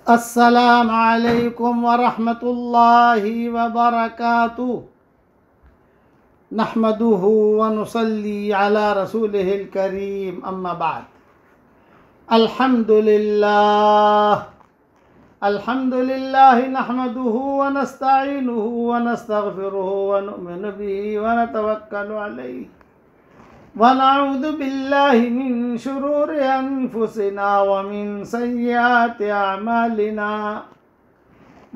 अस्सलामु अलैकुम वरहमतुल्लाहि वबरकातुहू। नहमदुहु व नुसल्ली अला रसूलिहिल करीम, अम्मा बाद। अल्हम्दुलिल्लाह नहमदुहु व नस्तईनुहु व नस्तगफिरुहु व नु'मिनु बिही व नतवक्कलु अलैहि व नऊज़ु बिल्लाहि मिन शुरूरि अनफुसिना व मिन सय्यिआति अमालिना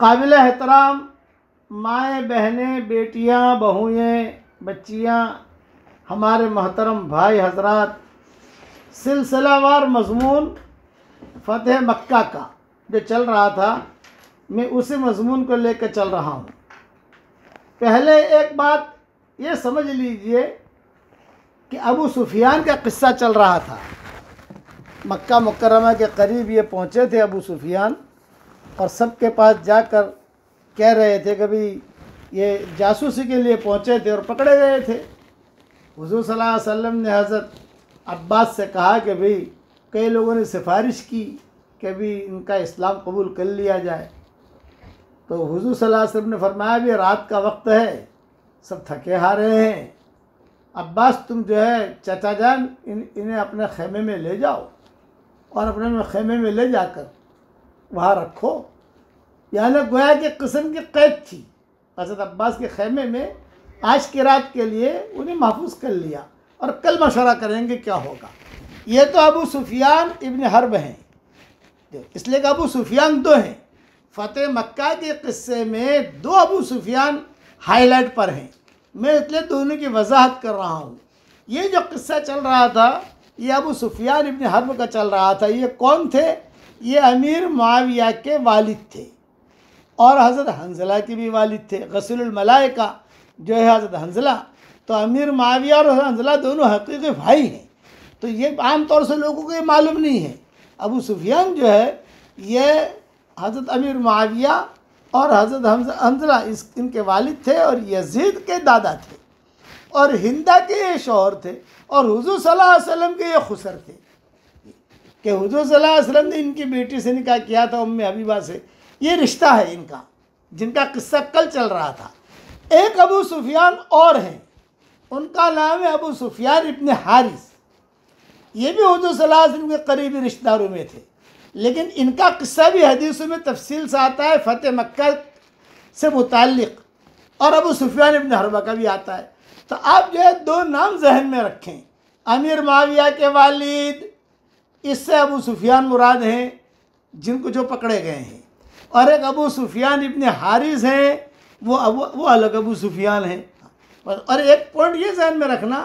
काबिल एहतराम माएँ, बहनें, बेटियाँ, बहुएँ, बच्चियाँ, हमारे मोहतरम भाई हजरात, सिलसिलावार मज़मून फ़तेह मक्का का जो चल रहा था, मैं उसी मज़मून को लेकर चल रहा हूँ। पहले एक बात ये समझ लीजिए कि अबू सुफियान का किस्सा चल रहा था। मक्का मुकर्रमा के करीब ये पहुँचे थे अबू सुफियान, और सबके पास जाकर कह रहे थे कि भाई ये जासूसी के लिए पहुँचे थे और पकड़े गए थे। हुज़ूर सल्लल्लाहु अलैहि वसल्लम ने हज़रत अब्बास से कहा कि भाई कई लोगों ने सिफारिश की कि भाई इनका इस्लाम कबूल कर लिया जाए। तो हुज़ूर सल्लल्लाहु अलैहि वसल्लम ने फरमाया भी रात का वक्त है, सब थके हारे हैं, अब्बास तुम जो है चाचा जान इन्हें अपने खेमे में ले जाओ और अपने खेमे में ले जाकर वहाँ रखो। यानी गोया कि किस्म की कैद थी। हज़रत अब्बास के खेमे में आज की रात के लिए उन्हें महफूज कर लिया और कल मशवरा करेंगे क्या होगा। ये तो अबू सुफियान इब्न हर्ब हैं, इसलिए कि अबू सुफियान दो हैं। फ़तेह मक्का के किस्से में दो अबू सुफियान हाईलाइट पर हैं। मैं इसलिए दोनों की वजाहत कर रहा हूँ। ये जो किस्सा चल रहा था ये अबू सुफियान इब्न हर्ब का चल रहा था। ये कौन थे? ये अमीर मुआविया के वालिद थे और हज़रत हंज़ला के भी वालिद थे। गस्सुलुल मलाइका जो है हज़रत हंज़ला, तो अमीर मुआविया और हंज़ला दोनों हकीकी भाई हैं। तो ये आम तौर से लोगों को ये मालूम नहीं है। अबू सुफियान जो है ये हज़रत अमीर मुआविया और हज़रत हंज़ला इनके वालिद थे और यजीद के दादा थे और हिंदा के ये शौहर थे और हुज़ूर सल्लल्लाहु अलैहि वसल्लम के ये खुसर थे कि हुज़ूर सल्लल्लाहु अलैहि वसल्लम ने इनकी बेटी से निकाह किया था, उम्मे हबीबा से। ये रिश्ता है इनका जिनका किस्सा कल चल रहा था। एक अबू सुफियान और हैं, उनका नाम है अबू सुफियान इब्न हारिस। ये भी हुज़ूर सल्लल्लाहु अलैहि वसल्लम के करीबी रिश्तेदारों में थे, लेकिन इनका किस्सा भी हदीसों में तफसील से आता है, फ़तेह मक्का से मुताल्लिक़, और अबू सुफियान इब्न हर्ब का भी आता है। तो आप जो है दो नाम जहन में रखें, अमीर मुआविया के वालिद, इससे अबू सुफियान मुराद हैं जिनको जो पकड़े गए हैं, और एक अबू सुफियान इब्न हारिस हैं, वो अलग अबू सुफियान हैं। और एक पॉइंट ये जहन में रखना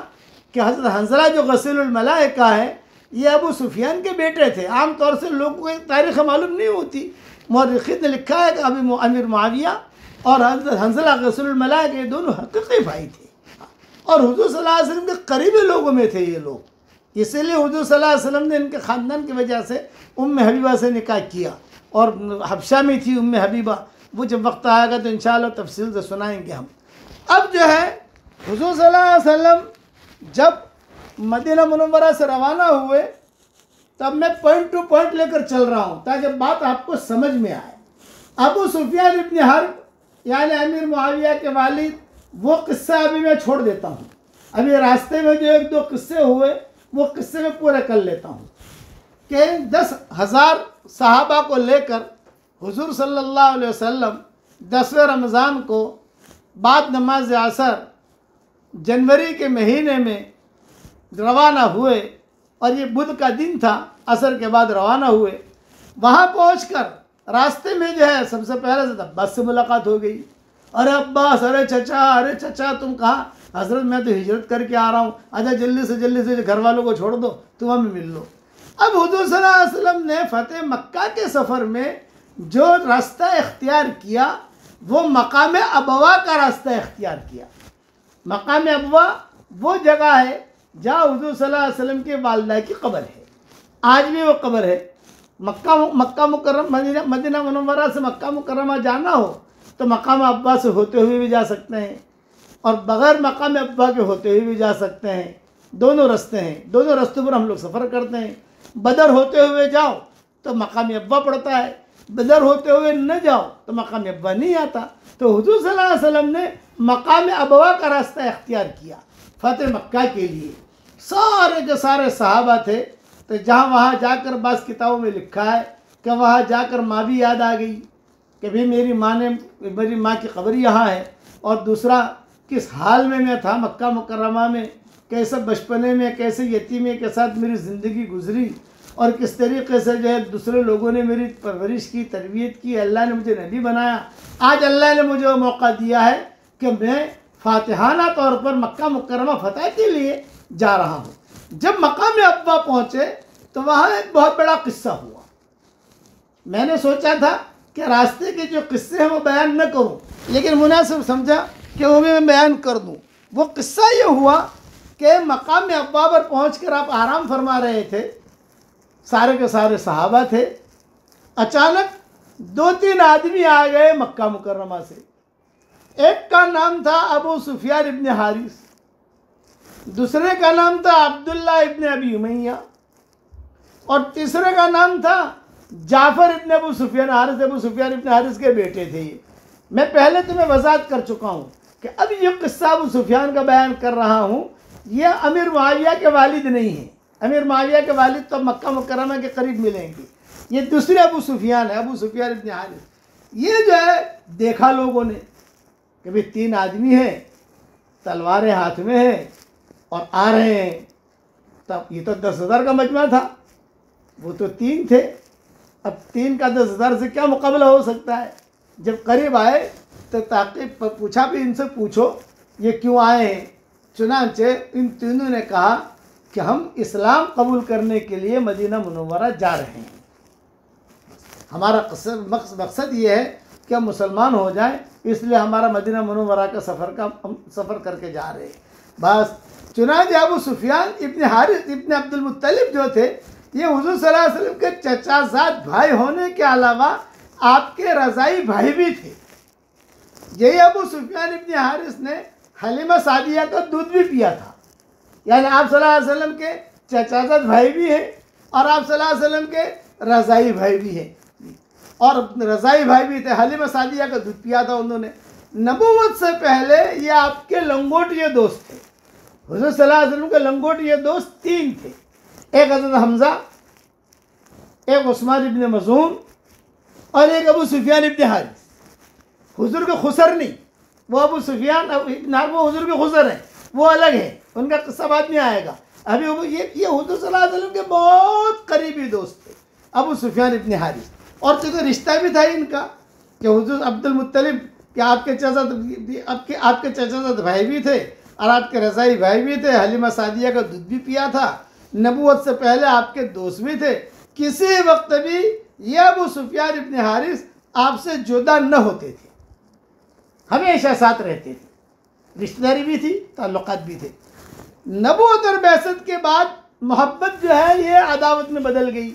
कि हज़रत हंज़ला जो गस्सुलुल मलाइका है ये अबू सुफियान के बेटे थे। आम तौर से लोगों को तारीख़ मालूम नहीं होती। मुअर्रिख़ीन ने लिखा है कि अमीर मुआविया और हज़रत हंज़ला गस्सुलुल मलाइका ये दोनों हकीकी भाई थे और हुज़ूर सल्लल्लाहु अलैहि वसल्लम के करीबी लोगों में थे ये लोग। इसीलिए हुज़ूर सल्लल्लाहु अलैहि वसल्लम ने इनके ख़ानदान की वजह से उम्मे हबीबा से निकाह किया और हबशा में थी उम्मे हबीबा। वो जब वक्त आएगा तो इंशाअल्लाह तफसील से सुनाएंगे हम। अब जो है हुज़ूर सल्लल्लाहु अलैहि वसल्लम जब मदीना मुनव्वरा से रवाना हुए, तब मैं पॉइंट टू पॉइंट लेकर चल रहा हूँ ताकि बात आपको समझ में आए। अबू सुफियान इब्न हर्ब यानी अमीर मुआविया के वालिद, वो किस्सा अभी मैं छोड़ देता हूँ। अभी रास्ते में जो एक दो किस्से हुए वो किस्से में पूरे कर लेता हूँ कि 10,000 सहाबा को लेकर हुजूर सल्लल्लाहु अलैहि वसल्लम 10वें रमज़ान को बाद नमाज असर जनवरी के महीने में रवाना हुए, और ये बुध का दिन था, असर के बाद रवाना हुए। वहाँ पहुँचकर रास्ते में जो है सबसे पहले से अब्बास से मुलाकात हो गई। अरे अब्बास, अरे चचा तुम कहाँ? हज़रत मैं तो हिजरत करके आ रहा हूँ, आजा जल्दी से घर वालों को छोड़ दो, तुम हमें मिल लो। अब हुज़ूर सल्लल्लाहु अलैहि वसल्लम ने फ़तेह मक्का के सफ़र में जो रास्ता इख्तियार किया वो मकाम अबवा का रास्ता इख्तियार किया। मकाम अबवा वो जगह है जहाँ हुज़ूर सल्लल्लाहु अलैहि वसल्लम के वालिदा की कब्र है। आज भी वो कब्र है। मक्का मुकर्रम मदीना मुनव्वरा से मक्का मुकर्रमा जाना हो तो मकाम अब्बा से होते हुए भी जा सकते हैं, और बग़ैर मकाम अब्बा के होते हुए भी जा सकते हैं। दोनों रास्ते हैं, दोनों रास्तों पर हम लोग सफ़र करते हैं। बदर होते हुए जाओ तो मकाम अब्बा पड़ता है, बदर होते हुए न जाओ तो मकाम अब्बा नहीं आता। तो हुज़ूर सल्लल्लाहु अलैहि वसल्लम ने मकाम अबवा का रास्ता इख्तियार किया फ़तेह मक्का के लिए। सारे के सारे सहाबा थे। तो जहाँ वहाँ जाकर बस किताबों में लिखा है कि वहाँ जाकर माँ भी याद आ गई कि भाई मेरी माँ की कब्र यहाँ है, और दूसरा किस हाल में मैं था मक्का मुकर्रमा में, कैसे बचपने में कैसे यतीमी के साथ मेरी ज़िंदगी गुजरी, और किस तरीके से जो है दूसरे लोगों ने मेरी परवरिश की, तरबियत की, अल्लाह ने मुझे नबी बनाया। आज अल्लाह ने मुझे वो मौका दिया है कि मैं फातिहाना तौर पर मक्का मुकर्रमा फ़तह के लिए जा रहा हूँ। जब मकाम अब्बा पहुँचे तो वहाँ एक बहुत बड़ा किस्सा हुआ। मैंने सोचा था कि रास्ते के जो किस्से हैं वो बयान न करूँ, लेकिन मुनासिब समझा कि वो भी मैं बयान कर दूँ। वो किस्सा ये हुआ कि मकाम अब्बा पर पहुँचकर आप आराम फरमा रहे थे, सारे के सारे सहाबा थे। अचानक 2-3 आदमी आ गए मक्का मुकर्रमा से। एक का नाम था अबू सुफियान इब्न हारिस, दूसरे का नाम था अब्दुल्ला इब्न अबी उमैया, और तीसरे का नाम था जाफ़र इब्न अबू सुफियान हारिस। अबू सुफियान इब्न हारिस के बेटे थे ये। मैं पहले तुम्हें वज़ाहत कर चुका हूँ कि अब ये किस्सा अबू सुफियान का बयान कर रहा हूँ। ये अमीर मुआविया के वालिद नहीं है। अमीर मुआविया के वालिद तो मक्का मुकर्रमा के करीब मिलेंगे। ये दूसरे अबू सुफियान है, अबू सुफियान इब्न हारिस। ये जो है देखा लोगों ने कि भाई 3 आदमी हैं, तलवारें हाथ में हैं और आ रहे हैं। तब ये तो 10,000 का मजमा था, वो तो 3 थे। अब 3 का 10,000 से क्या मुकाबला हो सकता है। जब करीब आए तो ताक़ीब पूछा भी, इनसे पूछो ये क्यों आए हैं। चुनांचे इन तीनों ने कहा कि हम इस्लाम कबूल करने के लिए मदीना मुनव्वरा जा रहे हैं। हमारा मकसद ये है कि हम मुसलमान हो जाएं, इसलिए हमारा मदीना मुनव्वरा का हम सफ़र करके जा रहे हैं। बस चुनांचे अबू सुफियान इब्न हारिस इब्न अब्दुल मुत्तलिब जो थे, ये हुज़ूर सल्लल्लाहु अलैहि वसल्लम के चचाज़ाद भाई होने के अलावा आपके रज़ाई भाई भी थे। यही अबू सुफियान इब्न हारिस ने हलीमा सादिया का दूध भी पिया था। यानी आप सल्लल्लाहु अलैहि वसल्लम के चचाज़ाद भाई भी हैं और आप सल्लल्लाहु अलैहि वसल्लम के रज़ाई भाई भी हैं, और रज़ाई भाई भी थे। हलीमा सादिया का दूध पिया था उन्होंने। नबूवत से पहले ये आपके लंगोटिए दोस्त थे। हुज़ूर सल्लल्लाहु अलैहि वसल्लम के लंगोटिए दोस्त 3 थे। एक हज़रत हमज़ा, एक उस्मान इब्न मज़ून और एक अबू सुफियान इब्न हारिस। हुज़ूर के खुसर नहीं, वो अबू सुफियान वो हुज़ूर के खुसर हैं, वो अलग है, उनका किस्सा बाद में आएगा। अभी ये हुज़ूर सल्लल्लाहु अलैहि वसल्लम के बहुत करीबी दोस्त थे अबू सुफियान इब्न हारिस। और चूँकि रिश्ता भी था इनका कि हुज़ूर अब्दुल मुत्तलिब के आपके चचाज़ाद भाई भी थे और आपके रज़ाई भाई भी थे। हलीमा सादिया का दूध भी पिया था। नबूवत से पहले आपके दोस्त भी थे। किसी वक्त भी ये अबू सुफियान इब्न हारिस आपसे जुदा न होते थे, हमेशा साथ रहते थे। रिश्तेदारी भी थी, ताल्लुकात भी थे। नबूवत और बैसत के बाद मोहब्बत जो है ये अदावत में बदल गई।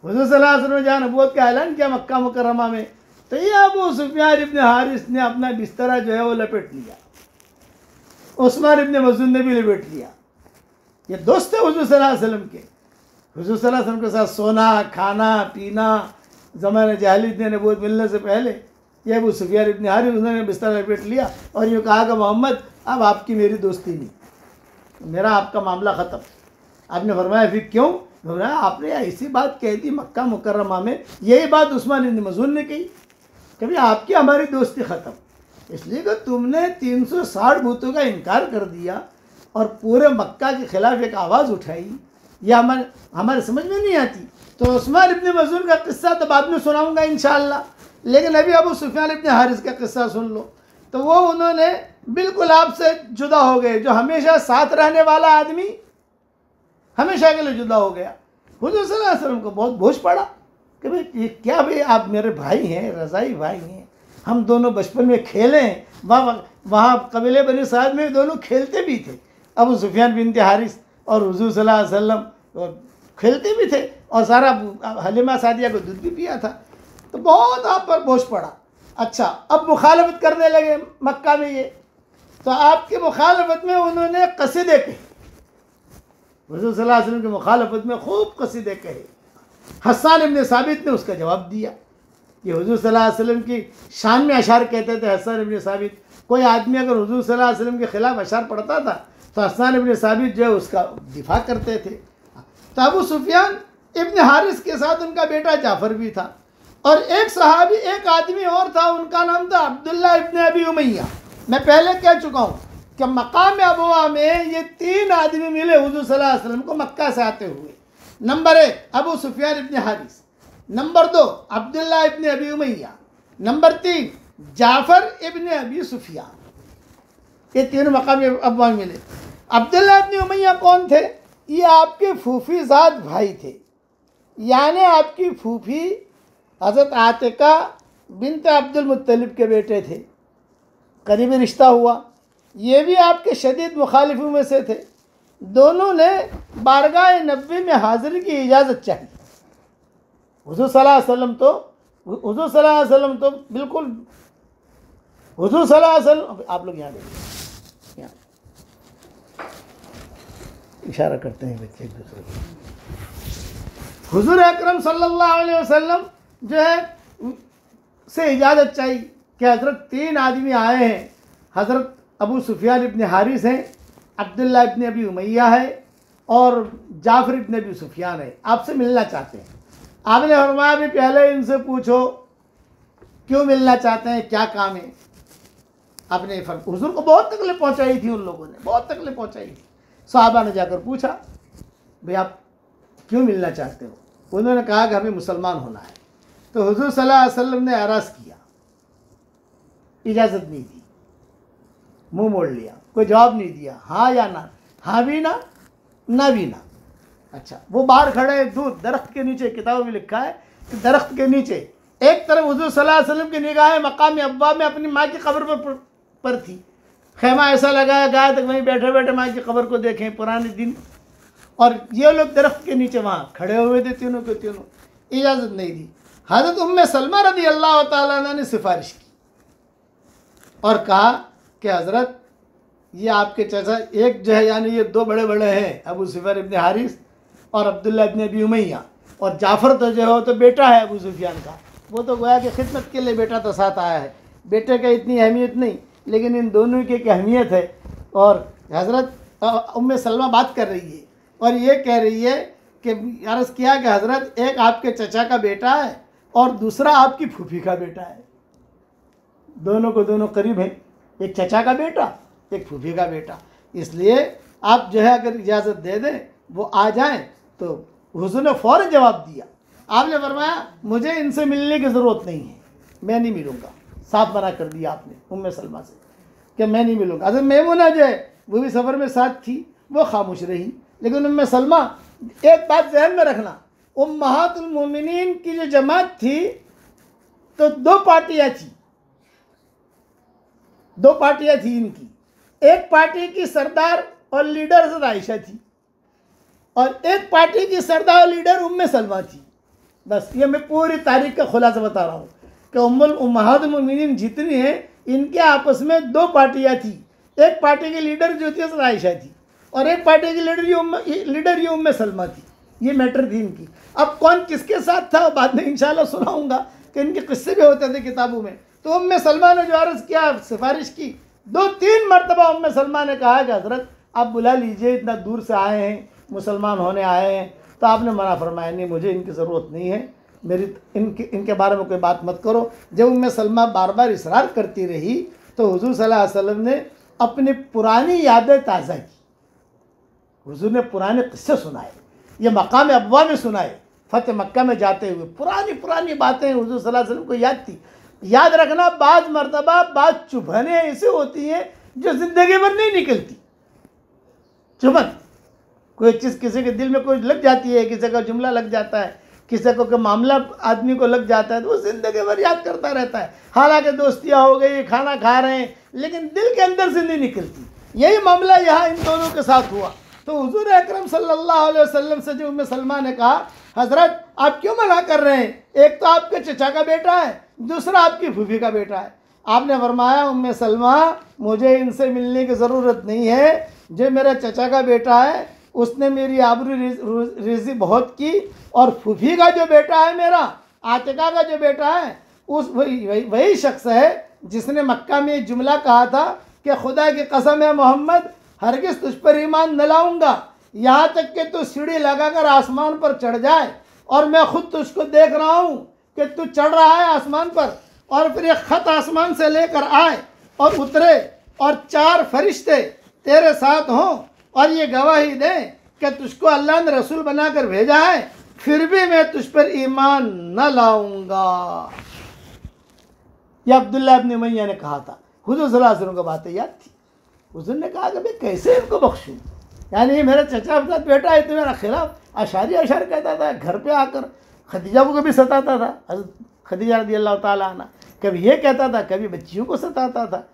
हुज़ूर सल्लल्लाहु अलैहि वसल्लम ने जहाँ नबूवत का ऐलान किया मक्का मुकर्रमा में, तो ये अबू सुफियान इब्न हारिस ने अपना बिस्तरा जो है वो लपेट लिया, उस्मान इब्न मज़ून ने भी लपेट लिया। ये दोस्त है हुज़ूर सल्लल्लाहु अलैहि वसल्लम के। हुज़ूर सल्लल्लाहु अलैहि वसल्लम के साथ सोना, खाना, पीना, ज़माने जाहिलियत ने नबूवत मिलने से पहले ये अबू सुफियान इब्न हारिस उन्होंने बिस्तर लपेट लिया और यूँ कहा कि मोहम्मद अब आपकी मेरी दोस्ती नहीं, मेरा आपका मामला ख़त्म। आपने फरमाया फिर क्यों? फरमाया आपने ऐसी बात कह दी मक्का मुकर्रमा में, यही बात उस्मान इब्न मज़ून ने कही, कभी आपकी हमारी दोस्ती ख़त्म, इसलिए कि तुमने 360 भूतों का इनकार कर दिया और पूरे मक्का के ख़िलाफ़ एक आवाज़ उठाई, यह हमारे समझ में नहीं आती। तो उस्मान इब्न मज़ून का किस्सा तो बाद में सुनाऊंगा इंशाअल्लाह, लेकिन अभी अबू सुफियान इब्न हारिस का किस्सा सुन लो। तो वो उन्होंने बिल्कुल आपसे जुदा हो गए, जो हमेशा साथ रहने वाला आदमी हमेशा के लिए जुदा हो गया। हुज़ूर सल्लल्लाहु अलैहि वसल्लम को बहुत बोझ पड़ा कि भाई ये क्या, भाई आप मेरे भाई हैं, रज़ाई भाई हैं, हम दोनों बचपन में खेले हैं, वहाँ कबीले बनी साद में दोनों खेलते भी थे, अबू सुफियान बिन हारिस और हुज़ूर सल्लल्लाहु अलैहि वसल्लम और खेलते भी थे और सारा हलीमा सादिया को दूध भी पिया था। तो बहुत आप पर बोझ पड़ा। अच्छा, अब मुखालफत करने लगे मक्का में ये, तो आपकी मुखालफत में उन्होंने कसीदे कहे, हुज़ूर सल्लल्लाहु अलैहि वसल्लम की मुखालफत में खूब कसीदे कहे। हस्सान इब्न साबित ने उसका जवाब दिया। ये हुज़ूर सल्लल्लाहु अलैहि वसल्लम की शान में अशार कहते थे हस्सान इब्न साबित। कोई आदमी अगर हुज़ूर सल्लल्लाहु अलैहि वसल्लम के ख़िलाफ़ अशार पढ़ता था तो हस्सान इब्न साबित जो है उसका दिफा करते थे। तो अबू सुफियान इब्न हारिस के साथ उनका बेटा जाफ़र भी था और एक सहाबी, एक आदमी और था, उनका नाम था अब्दुल्ला इब्न अबी उमैया। मैं पहले कह चुका हूँ कि मकाम अबवा में ये 3 आदमी मिले हुज़ूर सल्लल्लाहु अलैहि वसल्लम को मक्का से आते हुए। नंबर 1 अबू सुफियान इब्न हारिस, नंबर 2 अब्दुल्ला इब्न अबी उमैया, नंबर 3 जाफ़र इब्न अबी सुफियान। ये 3 मकाम अबवा में मिले। अब्दुल्ला इब्न उमैया कौन थे? ये आपके फूफीज़ाद भाई थे, यानी आपकी फूफी हज़रत आतिका बिनत अब्दुल मुत्तलिब के बेटे थे, करीबी रिश्ता हुआ। ये भी आपके शदीद मुखालिफों में से थे। दोनों ने बारगाह नबी में हाज़िरी की इजाज़त चाहिए। हुज़ूर सल्लल्लाहु अलैहि वसल्लम तो बिल्कुल, हुज़ूर सल्लल्लाहु अलैहि वसल्लम, आप लोग यहाँ देखिए, यहाँ इशारा करते हैं बच्चे एक दूसरे को। हुज़ूर अकरम सल्लल्लाहु अलैहि वसल्लम जो है से इजाज़त चाहिए कि हज़रत 3 आदमी आए हैं, हज़रत अबू सुफियान इब्न हारिस हैं, अब्दुल्ला इब्न अबी उमैया है और जाफ़र इब्न अबी सुफियान है, आपसे मिलना चाहते हैं। आपने फरमाया भी पहले इनसे पूछो क्यों मिलना चाहते हैं, क्या काम है। आपने हुज़ूर को बहुत तकलीफ पहुँचाई थी, उन लोगों ने बहुत तकलीफ पहुँचाई थी। सहाबा ने जाकर पूछा भाई आप क्यों मिलना चाहते हो? उन्होंने कहा कि हमें मुसलमान होना है। तो हुज़ूर सल्लल्लाहु अलैहि वसल्लम ने एराज़ किया, इजाज़त नहीं दी, मुंह मोड़ लिया, कोई जवाब नहीं दिया, हाँ या ना, हाँ भी ना भी ना। अच्छा, वो बाहर खड़े दूर दरख्त के नीचे, किताबों में लिखा है कि दरख्त के नीचे एक तरफ हुज़ूर सल्लल्लाहु अलैहि वसल्लम की निगाहें मकाम अब्वा में अपनी माँ की कब्र पर थी। खेमा ऐसा लगाया गया तक वहीं बैठे बैठे माँ की कब्र को देखें, पुराने दिन, और ये लोग दरख्त के नीचे वहाँ खड़े हुए थे, तीनों के तीनों। इजाज़त नहीं दी। हज़रत उम्मे सलमा रज़ी अल्लाह तआला अन्हा ने सिफारिश की और कहा कि हज़रत ये आपके चाचा एक जो है, यानी ये 2 बड़े बड़े हैं, अबू सुफियान इब्न हारिस और अब्दुल्ला इब्न अबी उमैया, और जाफ़र तो जो है तो बेटा है अबू सुफियान का, वो तो गोया कि खिदमत के लिए बेटा तो साथ आया है, बेटे का इतनी अहमियत नहीं, लेकिन इन दोनों की एक अहमियत है। और हज़रत उम्मे सलमा बात कर रही है और ये कह रही है कि अर्ज़ किया कि हज़रत एक आपके चचा का बेटा है और दूसरा आपकी फूफी का बेटा है, दोनों को दोनों करीब हैं, एक चचा का बेटा एक फूफी का बेटा, इसलिए आप जो है अगर इजाज़त दे दें वो आ जाएं। तो हुज़ूर ने फ़ौरन जवाब दिया। आपने फरमाया मुझे इनसे मिलने की ज़रूरत नहीं है, मैं नहीं मिलूँगा। साफ मना कर दिया आपने उम्मे सलमा से कि मैं नहीं मिलूँगा। हज़रत मैमुना जो है वो भी सफ़र में साथ थी, वो खामोश रही। लेकिन उम्मे सलमा, एक बात ज़हन में रखना, उम्महातुल मोमिनीन की जो जमात थी तो 2 पार्टियाँ थी, 2 पार्टियाँ थी इनकी। एक पार्टी की सरदार और लीडर हज़रत आयशा थी और एक पार्टी की सरदार और लीडर उम्मे सलमा थी। बस ये मैं पूरी तारीख का खुलासा बता रहा हूँ। कि उम्महातुल मोमिनीन जितनी हैं इनके आपस में दो पार्टियाँ थी। एक पार्टी की लीडर जो थी आयशा थी और एक पार्टी की लीडर ये उम्मे सलमा थी। ये मैटर थी इनकी। अब कौन किसके साथ था बाद में इंशाल्लाह सुनाऊंगा कि इनके किस्से भी होते थे किताबों में। तो उम्मे सलमा ने जो अर्ज़ किया, सिफारिश की, 2-3 मरतबा उम्मे सलमा ने कहा कि हज़रत आप बुला लीजिए, इतना दूर से आए हैं, मुसलमान होने आए हैं। तो आपने मना फरमाया, नहीं मुझे इनकी ज़रूरत नहीं है, मेरी इनके बारे में कोई बात मत करो। जब उम्मे सलमा बार बार इसरार करती रही तो हुज़ूर सल्लल्लाहु अलैहि वसल्लम ने अपनी पुरानी यादें ताज़ा की। हुज़ूर ने पुराने किस्से सुनाए, ये मकाम अबवा में सुनाए। फ़तेह मक्का में जाते हुए पुरानी बातें हुज़ूर सल्लल्लाहु अलैहि वसल्लम को याद थी। याद रखना, बाज़ मरतबा बाज़ चुभने ऐसे होती हैं जो ज़िंदगी भर नहीं निकलती। चुभन, कोई चीज़ किसी के दिल में कोई लग जाती है, किसी का जुमला लग जाता है, किसी को मामला आदमी को लग जाता है तो वो ज़िंदगी भर याद करता रहता है। हालांकि दोस्तियाँ हो गई, खाना खा रहे हैं, लेकिन दिल के अंदर से नहीं निकलती। यही मामला यहाँ इन दोनों के साथ हुआ। तो हुज़ूर अकरम सल्लल्लाहु अलैहि वसल्लम से जो उम्मे सलमा ने कहा, हज़रत आप क्यों मना कर रहे हैं? एक तो आपके चचा का बेटा है, दूसरा आपकी फूफी का बेटा है। आपने फरमाया, उम्मे सलमा मुझे इनसे मिलने की ज़रूरत नहीं है। जो मेरा चचा का बेटा है उसने मेरी आबरू रेज़ी बहुत की, और फूफी का जो बेटा है, मेरा आतिका का जो बेटा है, उस वही शख्स है जिसने मक्का में एक जुमला कहा था कि खुदा की कसम है मोहम्मद, हरगिज़ तुझ पर ईमान न लाऊंगा यहाँ तक कि तू सीढ़ी लगाकर आसमान पर चढ़ जाए और मैं खुद तुझको देख रहा हूँ कि तू चढ़ रहा है आसमान पर, और फिर एक ख़त आसमान से लेकर आए और उतरे और 4 फरिश्ते तेरे साथ हों और ये गवाही दें कि तुझको अल्लाह ने रसूल बनाकर भेजा है, फिर भी मैं तुझ पर ईमान न लाऊंगा। यह अब्दुल्लाह इब्न उमैया ने कहा था। हुज़ूर सल्लल्लाहु अलैहि वसल्लम को बातें याद थी। हुज़ूर ने कहा कि मैं कैसे इनको बख्शूँ, यानी ये मेरा चचा बेटा है तो मेरा खिलाफ अशार कहता था। घर पे आकर खदीजा को कभी सताता था, हज़रत खदीजा रज़ियल्लाहु ताला अन्हा, कभी ये कहता था, कभी बच्चियों को सताता था,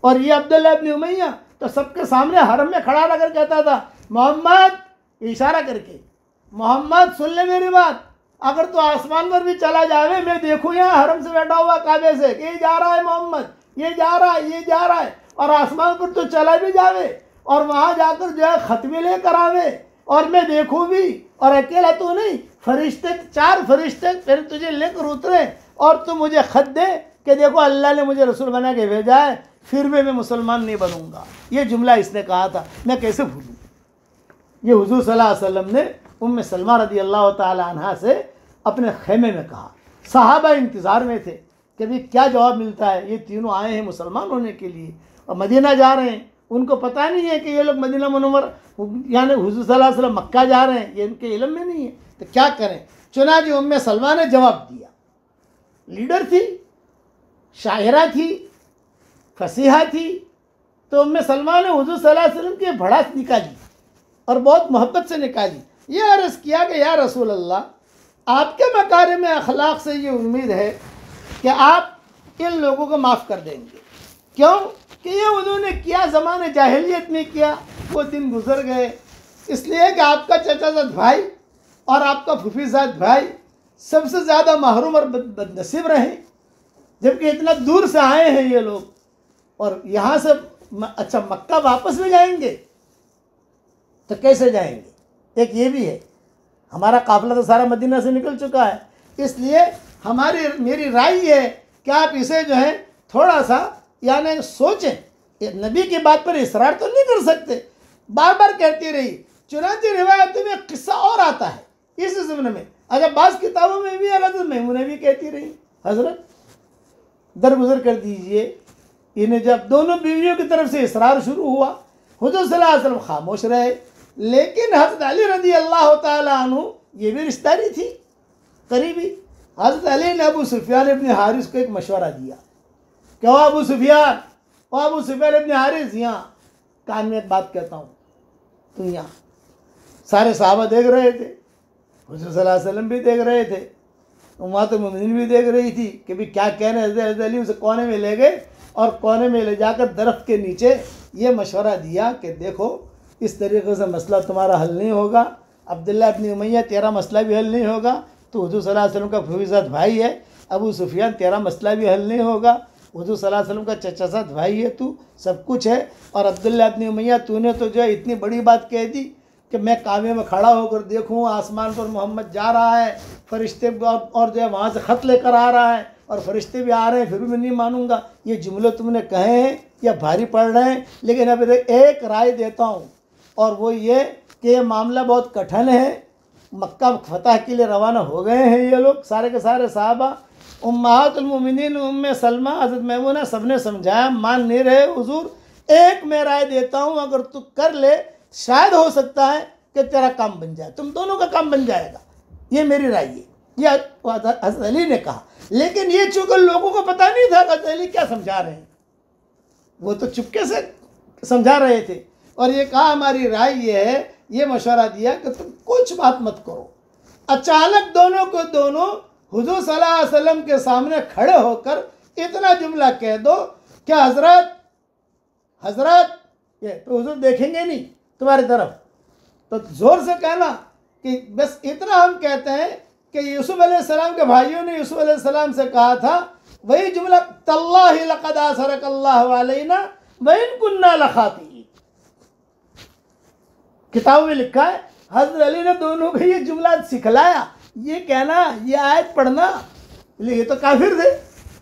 और ये अब्दुल्लाह इब्न उमैया तो सबके सामने हरम में खड़ा रहकर कहता था, मोहम्मद, इशारा करके, मोहम्मद सुन ले मेरी बात, अगर तो आसमान पर भी चला जावे, मैं देखूँ यहाँ हरम से बैठा हुआ काबे से कि ये जा रहा है मोहम्मद, ये जा रहा है, और आसमान पर तो चला भी जावे और वहाँ जाकर जो है खत भी लेकर आवे और मैं देखूँ भी, और अकेला तो नहीं, फरिश्ते 4 फरिश्ते फिर तुझे लेकर उतरे और तू मुझे खत दे कि देखो अल्लाह ने मुझे रसूल बना के भेजा है, फिर भी मैं मुसलमान नहीं बनूंगा। ये जुमला इसने कहा था, मैं कैसे भूलूँ। ये हुज़ूर सल्लल्लाहु अलैहि वसल्लम ने उम्मे सलमा रज़ियल्लाहु ताला अन्हा से अपने खेमे में कहा। सहाबा इंतज़ार में थे कि भाई क्या जवाब मिलता है। ये तीनों आए हैं मुसलमान होने के लिए और मदीना जा रहे हैं, उनको पता नहीं है कि ये लोग मदीना मुनव्वर यानी हुज़ूर सल्लल्लाहु अलैहि वसल्लम मक्का जा रहे हैं, ये इनके इल्म में नहीं है, तो क्या करें। चुनांचे उम्मे सलमा ने जवाब दिया। लीडर थी, शायरा थी, फसीहा थी, तो उम्मे सलमा ने हुज़ूर सल्लल्लाहु अलैहि वसल्लम की भड़ास निकाली और बहुत मोहब्बत से निकाली। ये अर्ज़ किया कि या रसूल अल्लाह, आपके मकारिम अखलाक से ये उम्मीद है कि आप इन लोगों को माफ़ कर देंगे। क्यों कि ये उन्होंने किया ज़माने जाहिलियत में किया, वो दिन गुजर गए, इसलिए कि आपका चचाजाद भाई और आपका फूफीजाद भाई सबसे ज़्यादा महरूम और बदनसीब रहे, जबकि इतना दूर से आए हैं ये लोग, और यहाँ से अच्छा मक्का वापस भी जाएंगे तो कैसे जाएंगे। एक ये भी है, हमारा काफ़िला तो सारा मदीना से निकल चुका है, इसलिए मेरी राय है कि आप इसे जो है थोड़ा सा यानी सोचें। नबी की बात पर इसरार तो नहीं कर सकते, बार बार कहती रही। चुनांचे रिवायतों में किस्सा और आता है इस ज़माने में। अच्छा, बाज़ किताबों में भी हज़रत मैमूना भी कहती रही, हज़रत दरगुजर कर दीजिए। इन्हें जब दोनों बीवियों की तरफ से इसरार शुरू हुआ, हुज़ूर सल्लल्लाहु अलैहि वसल्लम खामोश रहे, लेकिन हज़रत अली रज़ियल्लाहु ताला अन्हु ये भी रिश्तेदारी थी करीबी। हज़रत अली ने अबू सुफियान इब्न हारिस को एक मशवरा दिया, क्या अबू सुफियान इब्न हारिस, यहाँ कान में एक बात कहता हूँ, तो यहाँ सारे सहाबा देख रहे थे, हुज़ूर सल्लल्लाहु अलैहि वसल्लम भी देख रहे थे, उम्महातुल मोमिनीन भी देख रही थी कि भाई क्या कह रहे हैं। हज़रत अली उसे कोने में ले गए और कोने में ले जाकर दरख्त के नीचे ये मशवरा दिया कि देखो इस तरीके से मसला तुम्हारा हल नहीं होगा, अब्दुल्लाह इब्न उमैया तेरा मसला भी हल नहीं होगा, तो हुज़ूर सल्लल्लाहु अलैहि वसल्लम का फूफीज़ाद भाई है, अबू सुफियान तेरा मसला भी हल नहीं होगा, हुज़ूर सल्लल्लाहु अलैहि वसल्लम का चचा साथ भाई है तू, सब कुछ है, और अब्दुल्ला इब्न उमैया तूने तो जो है इतनी बड़ी बात कह दी कि मैं काबे में खड़ा होकर देखूँ आसमान पर मोहम्मद जा रहा है, फरिश्ते और जो है वहाँ से ख़त लेकर आ रहा है और फरिश्ते भी आ रहे हैं, फिर भी मैं नहीं मानूंगा। ये जुमले तुमने कहे हैं या भारी पड़ रहे हैं, लेकिन अब एक राय देता हूँ, और वो ये कि ये मामला बहुत कठिन है। मक्का फतह के लिए रवाना हो गए हैं ये लोग, सारे के सारे साहबा, उम्महातुल मोमिनीन, उम्मे सलमा, हज़रत मैमूना, सबने समझाया, मान नहीं रहे। हुजूर एक मैं राय देता हूँ, अगर तू कर ले शायद हो सकता है कि तेरा काम बन जाए, तुम दोनों का काम बन जाएगा, ये मेरी राय है। ये हज़रत अली ने कहा, लेकिन ये चूँकि लोगों को पता नहीं था हज़रत अली क्या समझा रहे हैं, वो तो चुपके से समझा रहे थे, और ये कहा हमारी राय ये है, ये मशवरा दिया कि तुम कुछ बात मत करो। अचानक दोनों को दोनों हुजूर सल्लल्लाहु अलैहि वसल्लम के सामने खड़े होकर इतना जुमला कह दो कि हजरत हजरत, ये तो हुजूर देखेंगे नहीं तुम्हारी तरफ, तो ज़ोर से कहना कि बस इतना हम कहते हैं कि यूसुफ अलैहिस्सलाम के भाइयों ने यूसुफ अलैहिस्सलाम से कहा था, वही जुमला, तल्लाहि लक़द आसरकल्लाहु अलैना व इन कुन्ना लखाती। किताब में लिखा है हज़रत अली ने दोनों को ये जुमला सिखलाया, ये कहना, ये आयत पढ़ना। ये तो काफिर थे,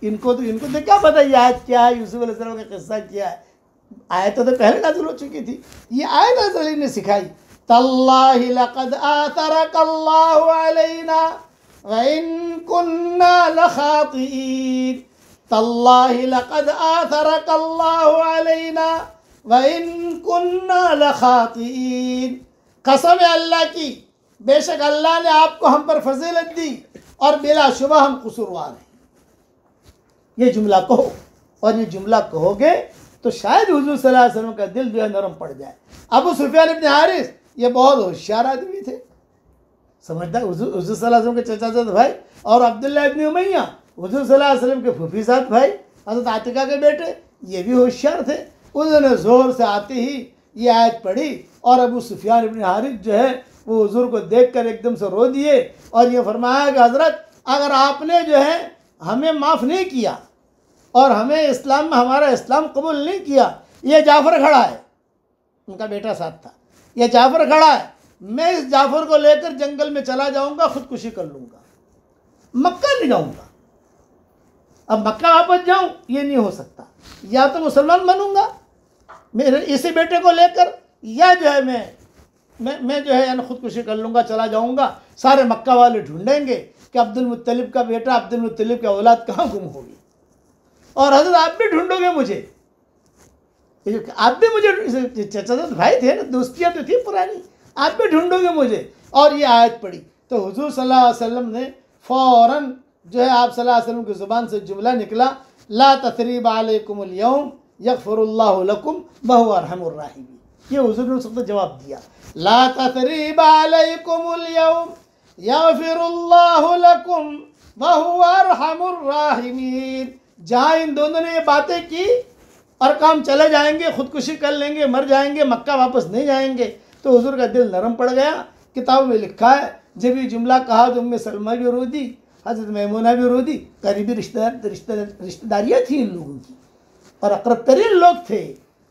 इनको तो क्या पता ये आयत क्या है, यूसुफ अलैहिस्सलाम का किस्सा क्या है। आयत तो पहले नाज़िल हो चुकी थी, ये आयत हज़रत अली ने सिखाई, तल्लाहि लक़द आसरकल्लाहु अलैना व इन कुन्ना लखातीन, तल्लाहि लक़द आसरकल्लाहु अलैना व इन कुन्ना लखातीन, कसम है अल्लाह की, बेशक अल्लाह ने आपको हम पर फजीलत दी और बिलाशुबह हम कसूरवार हैं। ये जुमला कहो, और ये जुमला कहोगे तो शायद हुजूर सल्लल्लाहु अलैहि वसल्लम का दिल जो है नरम पड़ जाए। अबू सुफियान इब्न हारिस ये बहुत होशियार आदमी थे, समझदार, हुजूर सल्लल्लाहु अलैहि वसल्लम के चचाजाद भाई, और अब्दुल्ला इब्न उमैया हुजूर सल्लल्लाहु अलैहि वसल्लम के फूफीजाद भाई, हज़रत आतिका के बेटे, ये भी होशियार थे। उन्होंने ज़ोर से आते ही ये आयत पढ़ी, और अबू सुफियान इब्न हारिस जो है वो हुजूर को देखकर एकदम से रो दिए, और ये फरमाया कि हज़रत अगर आपने जो है हमें माफ़ नहीं किया और हमें इस्लाम में हमारा इस्लाम कबूल नहीं किया, ये जाफ़र खड़ा है, उनका बेटा साथ था, ये जाफ़र खड़ा है, मैं इस जाफ़र को लेकर जंगल में चला जाऊंगा, खुदकुशी कर लूँगा, मक्का नहीं जाऊँगा। अब मक्का वापस जाऊँ ये नहीं हो सकता, या तो मुसलमान बनूँगा मेरे इसी बेटे को लेकर, या जो है मैं जो है यानी खुदकुशी कर लूँगा, चला जाऊँगा। सारे मक्का वाले ढूंढेंगे कि अब्दुल मुत्तलिब का बेटा, अब्दुल मुत्तलिब की औलाद कहाँ गुम होगी, और हज़रत आप भी ढूंढोगे मुझे, आप भी मुझे, चचाजाद भाई थे ना, दोस्तियाँ तो थी पुरानी, आप भी ढूंढोगे मुझे। और ये आयत पड़ी तो हुजूर सल्लल्लाहु अलैहि वसल्लम ने फ़ौरन जो है आप सल्लल्लाहु अलैहि वसल्लम की ज़ुबान से जुमला निकला, ला तसरीब अलैकुमुल यौम यग़फ़िरुल्लाहु लकुम व हुवा अरहमुर राहिमीन। ये हुजूर ने उसको जवाब दिया, ला तसरीब अलैकुमुल यौम यग़फ़िरुल्लाहु लकुम व हुवा अरहमुर राहिमीन। जहाँ इन दोनों ने ये बातें की और काम चले जाएंगे, खुदकुशी कर लेंगे, मर जाएंगे, मक्का वापस नहीं जाएंगे, तो हुजूर का दिल नरम पड़ गया। किताब में लिखा है जब ये जुमला कहा तो उम्मे सलमा भी रो दी, हज़रत मैमूना भी रो दी, करीबी रिश्तेदारियाँ थी इन लोगों की और अक़रब तरीन लोग थे।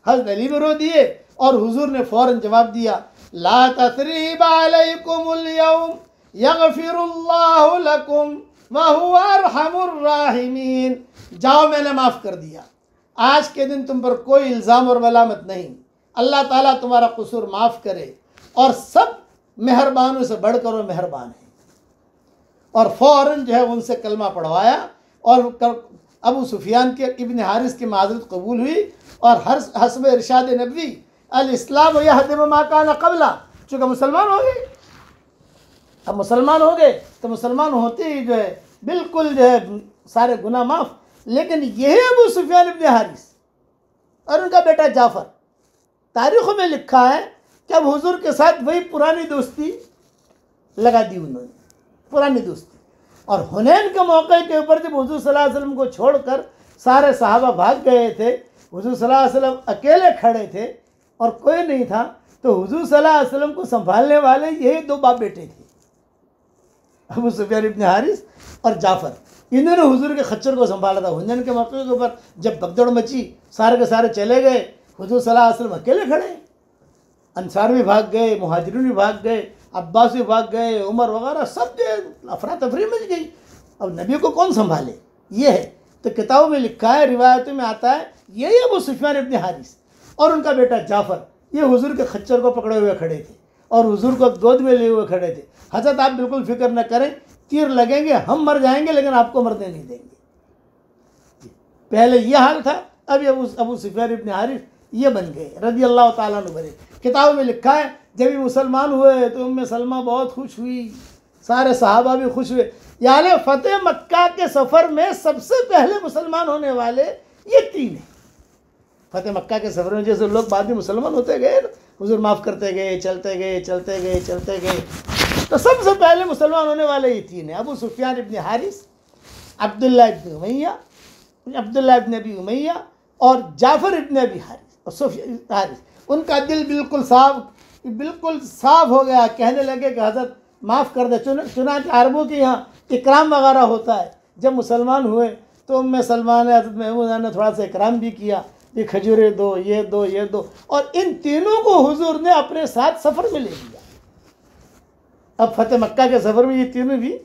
हज़रत अली भी रो दिए और हुजूर ने फ़ौरन जवाब दिया, ला तसरीब अलैकुमुल यौम यग़फ़िरुल्लाहु लकुम व हुवा अरहमुर राहिमीन। जाओ मैंने माफ़ कर दिया, आज के दिन तुम पर कोई इल्ज़ाम और मलामत नहीं, अल्लाह ताला तुम्हारा कसूर माफ़ करे, और सब मेहरबानों से बढ़कर वो मेहरबान है। और फ़ौरन जो है उनसे कलमा पढ़वाया, और अबू सुफियान के इब्न हारिस की माज़रत कबूल हुई, और हर हस्ब इरशाद नबी अल इस्लाम यहदिम मा कान क़ब्ला, चूँकि मुसलमान हो गए। अब मुसलमान हो गए तो मुसलमान होते ही जो है बिल्कुल जो है सारे गुनाह माफ़। लेकिन यही अबू सुफियान इब्न हारिस और उनका बेटा जाफ़र, तारीख़ों में लिखा है कि अब हुजूर के साथ वही पुरानी दोस्ती लगा दी उन्होंने, पुरानी दोस्ती। और हुनैन के मौके के ऊपर जब हुजूर सल्लल्लाहु अलैहि वसल्लम को छोड़कर सारे सहाबा भाग गए थे, हुजूर सल्लल्लाहु अलैहि वसल्लम अकेले खड़े थे और कोई नहीं था, तो हुजूर सल्लल्लाहु अलैहि वसल्लम को संभालने वाले यही दो बाप बेटे थे, अबू सुफियान इब्न हारिस और जाफ़र। इन्होंने हुजूर के खच्चर को संभाला था। हुनैन के मौके के ऊपर जब भगदड़ मची, सारे के सारे चले गए, हुजूर सल्लल्लाहु अलैहि वसल्लम अकेले खड़े। अंसार भी भाग गए, मुहाजिरून भी भाग गए, अब्बास भी भाग गए, उमर वगैरह सब जो अफरा तफरी मच गई। अब नबी को कौन संभाले, ये है। तो किताबों में लिखा है, रिवायतों में आता है, यही अबू सुफियान इब्न हारिस और उनका बेटा जाफ़र, ये हुजूर के खच्चर को पकड़े हुए खड़े थे और हुजूर को गोद में लिए हुए खड़े थे। हज़रत आप बिल्कुल फिक्र न करें, तीर लगेंगे, हम मर जाएंगे लेकिन आपको मरने नहीं देंगे। पहले ये हाल था, अब ये अबू सुफियान इब्न हारिस ये बन गए रज़ी अल्लाह ताला अन्हु बरे। किताबों में लिखा है, जब ये मुसलमान हुए तो उम्मे सलमा बहुत खुश हुई, सारे सहाबा भी खुश हुए। यानी फ़तेह मक्का के सफ़र में सबसे पहले मुसलमान होने वाले ये तीन हैं। फ़तेह मक्का के सफ़र में जैसे लोग बाद में मुसलमान होते गए, हुजूर माफ़ करते गए, चलते गए चलते गए चलते गए, तो सबसे पहले मुसलमान होने वाले ये तीन हैं, अबू सुफियान इब्न हारिस, अब्दुल्ला इब्न अबी उमैया और जाफ़र इब्न अबी हारिस और सुफियान हारिस। उनका दिल बिल्कुल साफ हो गया, कहने लगे कि हज़रत माफ़ कर दे। चुनांचे अरबों के यहाँ इकराम वगैरह होता है। जब मुसलमान हुए तो उम्मे सलमा ने, हज़रत महमूदा ने थोड़ा सा इकराम भी किया, ये खजूरें दो, ये दो, ये दो, और इन तीनों को हुजूर ने अपने साथ सफ़र में ले लिया। अब फ़तेह मक्का के सफ़र में ये तीनों भी,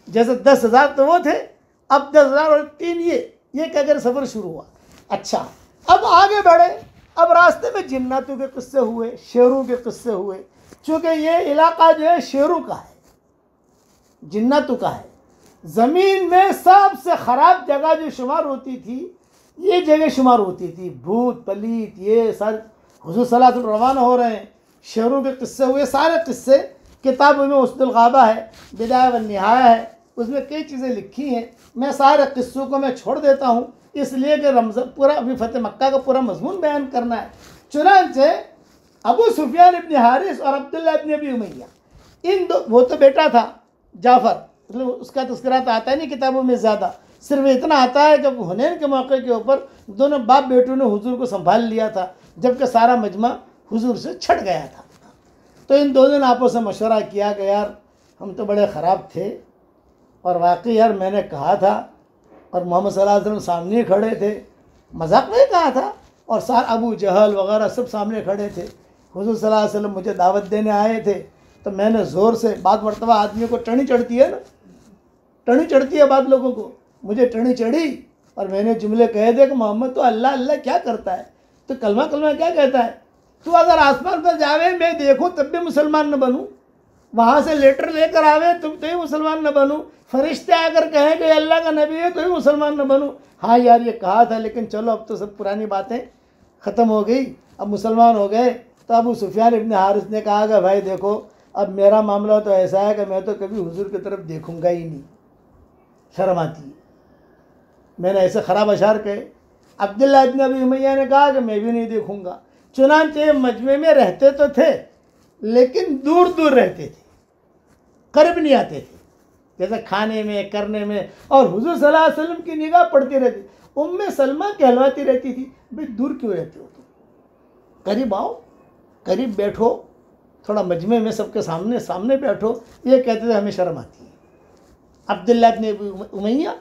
जैसे 10,000 तो वो थे, अब 10,000 और तीन ये कहकर सफ़र शुरू हुआ। अच्छा, अब आगे बढ़े। अब रास्ते में जिन्नातों के किस्से हुए, शेरों के किस्से हुए, चूँकि ये इलाका जो है शेरों का है, जिन्नातों का है। ज़मीन में सबसे ख़राब जगह जो शुमार होती थी, ये जगह शुमार होती थी, भूत पलीत ये सर। हुजूर सल्लल्लाहु अलैहि वसल्लम रवाना हो रहे हैं, शेरों के किस्से हुए, सारे किस्से किताबों में उस्दुल गाबा है, बिदाया व निहाया है, उसमें कई चीज़ें लिखी हैं। मैं सारे किस्सों को मैं छोड़ देता हूँ, इसलिए कि रमज़ान पूरा अभी फ़तेह मक्का का पूरा मजमून बयान करना है। चुनांचे अबू सुफियान इब्न हारिस और अब्दुल्ला इब्न अबी उमैया, इन दो, वो तो बेटा था जाफ़र, मतलब उसका तज़किरा तो आता है नहीं किताबों में ज़्यादा, सिर्फ इतना आता है कि हुनैन के मौके के ऊपर दोनों बाप बेटों ने हुजूर को संभाल लिया था, जबकि सारा मजमा हुजूर से छट गया था। तो इन दोनों ने आपस में मशवरा किया कि यार हम तो बड़े ख़राब थे, और वाकई यार मैंने कहा था और मोहम्मद सल्लल्लाहु अलैहि वसल्लम सामने खड़े थे, मजाक में कहा था, और सार अबू जहल वगैरह सब सामने खड़े थे। हुजूर सल्लल्लाहु अलैहि वसल्लम मुझे दावत देने आए थे, तो मैंने ज़ोर से, बाद मरतबा आदमी को टनी चढ़ती है ना, टनी चढ़ती है बाद लोगों को, मुझे टनी चढ़ी और मैंने जुमले कह दिए कि मोहम्मद तो अल्लाह अल्लाह क्या करता है, तो कलमा कलमा क्या कहता है, तू अगर आसमान पर जावे मैं देखूँ तब भी मुसलमान न बनूँ, वहाँ से लेटर लेकर आवे तुम तो ही मुसलमान न बनूँ, फरिश्ते आकर कहें कि अल्लाह का नबी है तो ही मुसलमान न बनूँ। हाँ यार ये कहा था, लेकिन चलो अब तो सब पुरानी बातें ख़त्म हो गई, अब मुसलमान हो गए। तो अबू सुफियान इब्न हारिस ने कहा कि भाई देखो अब मेरा मामला तो ऐसा है कि मैं तो कभी हुजूर की तरफ देखूंगा ही नहीं, शर्म आती है। मैंने ऐसे ख़राब अशार कहे। अब्दुल्ला इब्न अबी उमैया ने कहा कि मैं भी नहीं देखूंगा। चुनांचे मजमे में रहते तो थे लेकिन दूर दूर रहते थे, करीब नहीं आते थे, जैसे खाने में करने में, और हुजूर सल्लल्लाहु अलैहि वसल्लम की निगाह पड़ती रहती। उम्मे सलमा कहलवाती रहती थी, भाई दूर क्यों रहते हो तुम, करीब आओ, करीब बैठो, थोड़ा मजमे में सबके सामने सामने बैठो। ये कहते थे हमें शर्म आती है। अब्दुल्ला इब्न उमैया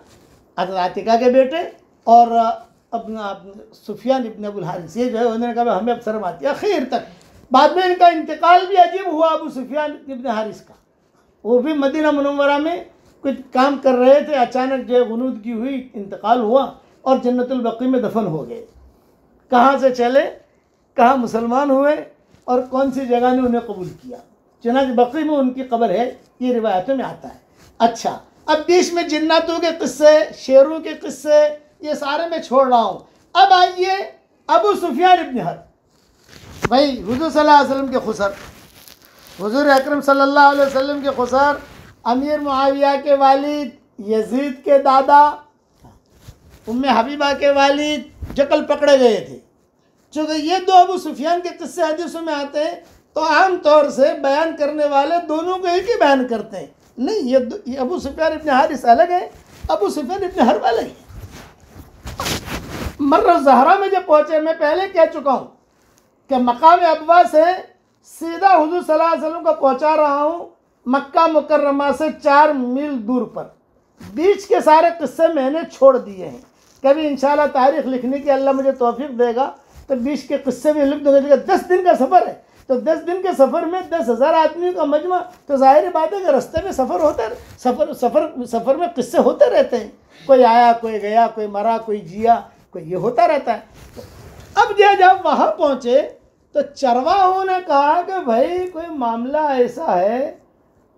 हज़रत आतिका के बेटे और अपना सुफियान इब्न अबुल हारिस, ये जो है उन्होंने कहा हमें अब शर्म आती है। आखिर तक बाद में इनका इंतकाल भी अजीब हुआ अबू सुफियान इब्न हारिस का। वो भी मदीना मुनव्वरा में कुछ काम कर रहे थे, अचानक जो है गुनूद की हुई, इंतकाल हुआ और जन्नतुल बकी में दफन हो गए। कहाँ से चले, कहाँ मुसलमान हुए और कौन सी जगह ने उन्हें कबूल किया, चुनांचे बकी में उनकी कब्र है, ये रिवायतों में आता है। अच्छा, अब बीच में जिन्नातों के किस्से, शेरों के किस्से, ये सारे मैं छोड़ रहा हूँ। अब आइए अबू सुफियान इब्न हर्ब, भाई हुजूर सल्लल्लाहु अलैहि वसल्लम के खुसर, हुजूर अकरम सल्लल्लाहु अलैहि वसल्लम के खुसर, अमीर मुआविया के वालिद, यजीद के दादा, उम्मे हबीबा के वालिद जो कल पकड़े गए थे। चूँकि ये दो अबू सुफियान के किस्से हदीसों में आते हैं तो आम तौर से बयान करने वाले दोनों को एक ही बयान करते हैं। नहीं, ये अबू सुफियान इब्न हारिस अलग है, अबू सुफियान इब्न हर्ब अलग है। मर्र ज़हरा में जब पहुँचे, मैं पहले कह चुका हूँ कि मकाम अबवा से सीधा हुजूर सल्लल्लाहु अलैहि वसल्लम को पहुँचा रहा हूँ मक्का मुकर्रमा से 4 मील दूर पर, बीच के सारे किस्से मैंने छोड़ दिए हैं। कभी इंशाल्लाह तारीख लिखने की अल्लाह मुझे तौफीक देगा तो बीच के किस्से भी लिख दूंगा। 10 दिन का सफ़र है, तो 10 दिन के सफ़र में 10,000 आदमियों का मजमा, तो जाहिर बात है कि रास्ते में सफ़र में किस्से होते रहते हैं। कोई आया, कोई गया, कोई मरा, कोई जिया, कोई ये होता रहता है। अब जब वहाँ पहुँचे तो चरवाहों ने कहा कि भाई कोई मामला ऐसा है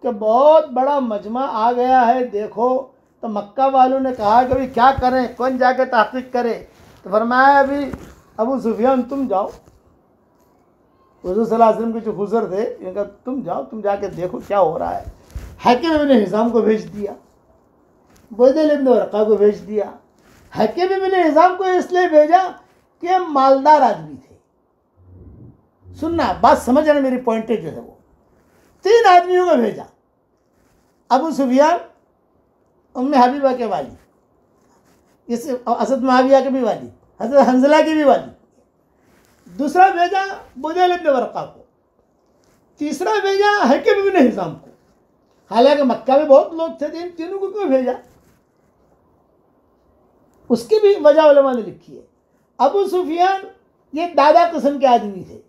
कि बहुत बड़ा मजमा आ गया है, देखो। तो मक्का वालों ने कहा कि भाई क्या करें, कौन जाके तहकीक करे। तो फरमाया अभी अबू सुफियान तुम जाओ, हुज़ूर सल्लल्लाहु अलैहि वसल्लम के जो गुज़र थे इनका, तुम जाओ, तुम जाके देखो क्या हो रहा है। हकीम इब्न हिज़ाम को भेज दिया, बुदैल इब्न वरक़ा को भेज दिया। हकीम इब्न हिज़ाम को इसलिए भेजा कि मालदार आदमी थे। सुनना, बात समझना, मेरी पॉइंटेज जो है वो 3 आदमियों को भेजा, अबू सुफियान, उम्मे हबीबा के वाली, इस असद मुआविया के भी वाली, हज़रत हंज़ला की भी वाली। दूसरा भेजा बुदैल इब्न वरक़ा को, तीसरा भेजा हकीम इब्न हिज़ाम को। हालांकि मक्का में बहुत लोग थे, इन तीनों को क्यों भेजा उसकी भी वजह उलमा ने लिखी है। अबू सुफियान ये दादा किस्म के आदमी थे,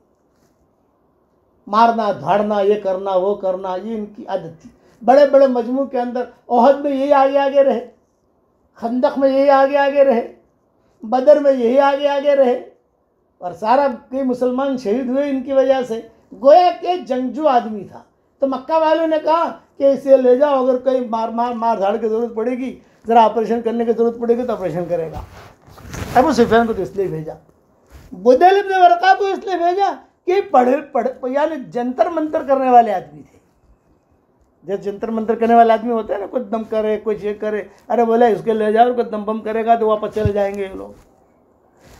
मारना धाड़ना, ये करना वो करना, ये इनकी आदत थी। बड़े बड़े मजमू के अंदर ओहद में यही आगे आगे रहे, खंदक में यही आगे आगे रहे, बदर में यही आगे आगे रहे, और सारा कई मुसलमान शहीद हुए इनकी वजह से। गोया के जंगजू आदमी था। तो मक्का वालों ने कहा कि इसे ले जाओ, अगर कहीं मार धाड़ की ज़रूरत पड़ेगी, ज़रा ऑपरेशन करने की ज़रूरत पड़ेगी तो ऑपरेशन करेगा। अबू सुफियान को तो इसलिए भेजा। बुदैल इब्न वरक़ा को इसलिए भेजा कि पढ़े यानी जंतर मंतर करने वाले आदमी थे। जब जंतर मंतर करने वाले आदमी होते हैं ना, कुछ दम करे, कुछ ये करे, अरे बोले इसके ले जाओ, कुछ दम बम करेगा तो वापस चले जाएंगे ये लोग।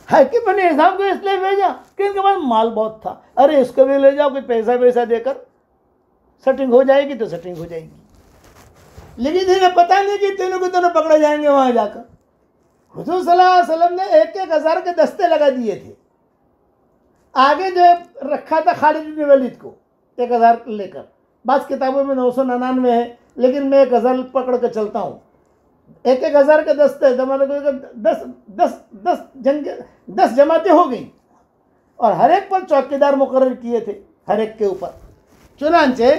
हकीम इब्न हिज़ाम को इसलिए भेजा कि इनके पास माल बहुत था, अरे इसको भी ले जाओ, कुछ पैसा वैसा देकर सेटिंग हो जाएगी तो सेटिंग हो जाएगी। लेकिन इन्हें पता नहीं कि तीनों को दोनों पकड़े जाएंगे वहाँ जाकर। हुज़ूर सल्लल्लाहु अलैहि वसल्लम ने 1,000 के दस्ते लगा दिए थे। आगे जो रखा था खालिद बिन वलीद को 1,000 लेकर, बाज़ किताबों में 999 है, लेकिन मैं 1,000 पकड़ कर चलता हूँ। 1,000 के दस्ते, दस 10 जमातें हो गई, और हर एक पर चौकीदार मुकर्रर किए थे, हर एक के ऊपर। चुनांचे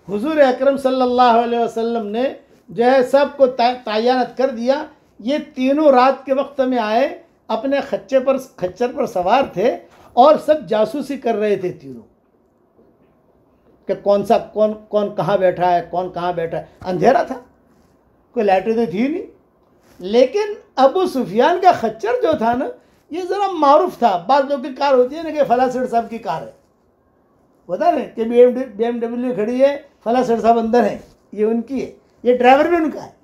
हुजूर अकरम सल्लल्लाहु अलैहि वसल्लम ने जो है सबको तैनात कर दिया। ये तीनों रात के वक्त में आए, अपने खच्चर पर सवार थे, और सब जासूसी कर रहे थे तीनों कि कौन कहाँ बैठा है, कौन कहाँ बैठा है। अंधेरा था, कोई लाइटें तो थी नहीं। लेकिन अबू सुफियान का खच्चर जो था ना, ये ज़रा मारूफ था। बाद लोग की कार होती है ना कि फला सेठ साहब की कार है, बता रहे कि BMW खड़ी है, फला सेठ साहब अंदर है, ये उनकी है, ये ड्राइवर भी उनका है।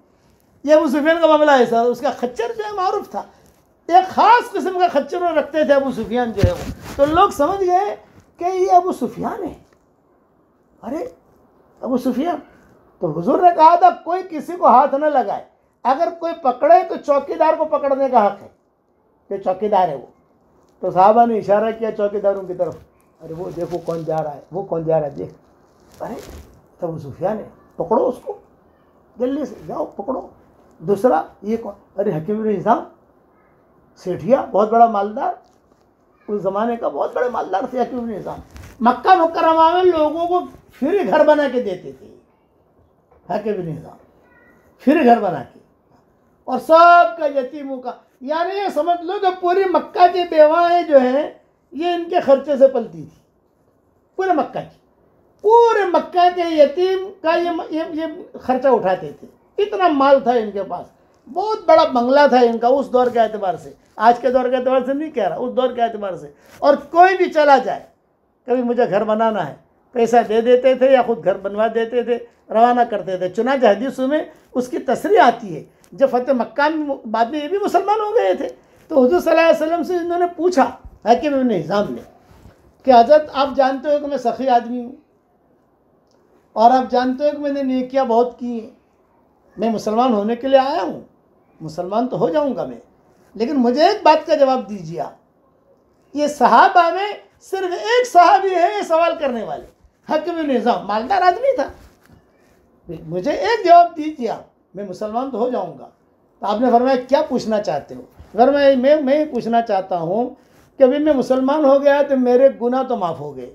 ये अबू सुफियान का मामला ऐसा, उसका खच्चर जो है मारूफ था। एक ख़ास किस्म का खच्चर वो रखते थे अबू सुफियान जो है वो। तो लोग समझ गए कि ये अबू सुफियान है। अरे अबू सुफियान, तो हुजूर ने कहा था कोई किसी को हाथ न लगाए, अगर कोई पकड़े तो चौकीदार को पकड़ने का हक है, ये चौकीदार है वो। तो साहबा ने इशारा किया चौकीदारों की तरफ, अरे वो देखो कौन जा रहा है, वो कौन जा रहा है, देख। अरे तो अबू सुफियान है, पकड़ो उसको, जल्दी से जाओ पकड़ो। दूसरा ये कौन, अरे हकीम इब्न हिज़ाम, सेठिया, बहुत बड़ा मालदार, उस ज़माने का बहुत बड़े मालदार थे हकीम इब्न हिज़ाम। मक्का मुकर्रमा में लोगों को फ्री घर बना के देते थे हकीम इब्न हिज़ाम, फ्री घर बना के, और सबका यतीमों का, यानी ये समझ लो कि पूरी मक्का की बेवाएँ जो हैं ये इनके खर्चे से पलती थी। पूरे मक्का के यतीम का ये खर्चा उठाते थे। इतना माल था इनके पास, बहुत बड़ा बंगला था इनका उस दौर के एतबार से, आज के दौर के एतबार से नहीं कह रहा, उस दौर के एतबार से। और कोई भी चला जाए, कभी मुझे घर बनाना है, पैसा दे देते थे या खुद घर बनवा देते थे, रवाना करते थे। चुनांचे हदीसों में उसकी तसरीह आती है। जब फतेह मक्का में बाद में ये भी मुसलमान हो गए थे, तो हुज़ूर सल्लल्लाहु अलैहि वसल्लम से इन्होंने पूछा हकीम इब्न हिज़ाम ने कि हज़रत आप जानते हो कि मैं सखी आदमी हूँ, और आप जानते हो कि मैंने नेकियां बहुत की हैं, मैं मुसलमान होने के लिए आया हूँ, मुसलमान तो हो जाऊँगा मैं, लेकिन मुझे एक बात का जवाब दीजिए आप, ये सहाबा में सिर्फ एक सहाबी है ये सवाल करने वाले, हकीम इब्न हिज़ाम, मालदार आदमी था, मुझे एक जवाब दीजिए आप, मैं मुसलमान तो हो जाऊँगा। तो आपने फरमाया क्या पूछना चाहते हो? फरमाया मैं ये पूछना चाहता हूँ कि अभी मैं मुसलमान हो गया तो मेरे गुनाह तो माफ़ हो गए,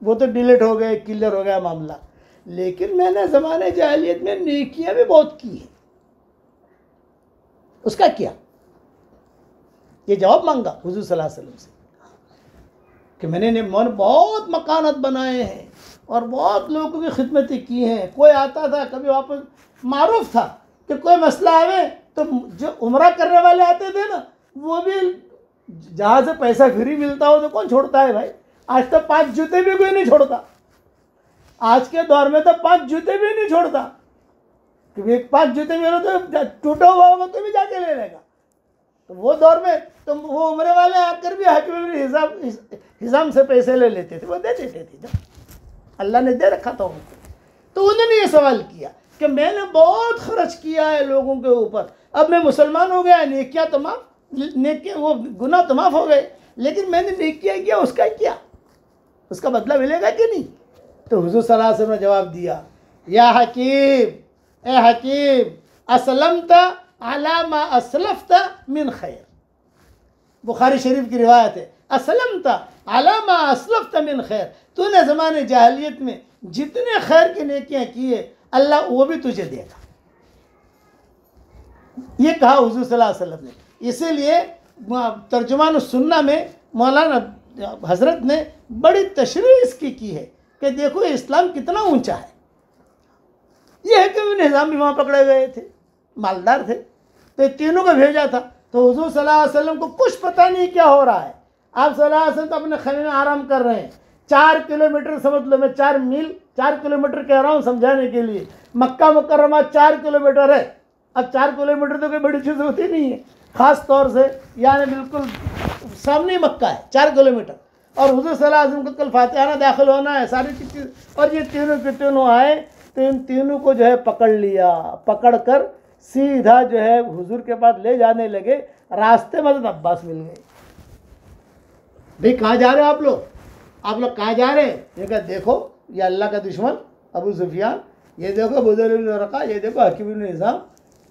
वो तो डिलीट हो गए, क्लियर हो गया मामला, लेकिन मैंने ज़माने जाहिलियत में नेकियां भी बहुत की है, उसका क्या? ये जवाब मांगा हुजूर सल्लल्लाहु अलैहि वसल्लम से कि मैंने बहुत मकानात बनाए हैं और बहुत लोगों की खिदमतें की हैं। कोई आता था कभी वापस, मारूफ था कि कोई मसला आवे तो जो उम्रा करने वाले आते थे ना, वो भी जहाँ से पैसा फ्री मिलता हो तो कौन छोड़ता है भाई? आज तो 5 जूते भी कोई नहीं छोड़ता, आज के दौर में तो 5 जूते भी नहीं छोड़ता, क्योंकि 5 जूते मिले तो टूटा हुआ होगा तो भी जाके ले लेगा। तो वो दौर में तो वो उम्रे वाले आकर भी हकीम हिसाब से पैसे ले लेते थे, वो दे देते थे जब अल्लाह ने दे रखा था उनको। तो उन्होंने ये सवाल किया कि मैंने बहुत खर्च किया है लोगों के ऊपर, अब मैं मुसलमान हो गया, नेकियां तो माफ, नेकियां वो गुनाह तो माफ हो गए, लेकिन मैंने नेकियां किया, उसका क्या, उसका बदला मिलेगा कि नहीं? तो हुजूर सल्लल्लाहु अलैहि वसल्लम ने जवाब दिया, या हकीम, ए हकीम, असलमता अला मा असलफ्ता मिन खैर। बुखारी शरीफ की रिवायत है, असलमता अला मा असलफ्ता मिन खैर, तूने ज़माने जाहिलियत में जितने खैर की नेकियां की है अल्लाह वो भी तुझे देगा। ये कहा हुजूर सल्लल्लाहु अलैहि वसल्लम ने। इसीलिए तर्जुमान सुन्ना में मौलाना हजरत ने बड़ी तशरीह इसकी की है कि देखो इस्लाम कितना ऊंचा है। यह है कि निज़ाम भी वहाँ पकड़े गए थे, मालदार थे, तो तीनों को भेजा था। तो हुजूर सल्लल्लाहु अलैहि वसल्लम को कुछ पता नहीं क्या हो रहा है। आप सल्लल्लाहु अलैहि वसल्लम तो अपने खैमे में आराम कर रहे हैं, 4 किलोमीटर समझ लो, मैं 4 मील 4 किलोमीटर कह रहा हूँ समझाने के लिए, मक्का मुकर्रमा 4 किलोमीटर है। अब 4 किलोमीटर तो कोई बड़ी चीज़ होती नहीं है, ख़ास तौर से यानी बिल्कुल सामने मक्का है 4 किलोमीटर, और हुजूर सल्लल्लाहु अलैहि वसल्लम को कल फातिहाना दाखिल होना है, सारी चीज़, और ये तीनों के तीनों आए तो इन तीनों को जो है पकड़ लिया, पकड़ कर सीधा जो है हुजूर के पास ले जाने लगे। रास्ते में हज़रत अब्बास मिल गए। भाई कहाँ जा रहे हो आप लोग कहाँ जा रहे हैं? ये कहा देखो ये अल्लाह का दुश्मन अबू सुफियान, ये देखो बुज़र इब्न रक़ा, ये देखो हकीम इब्न हिज़ाम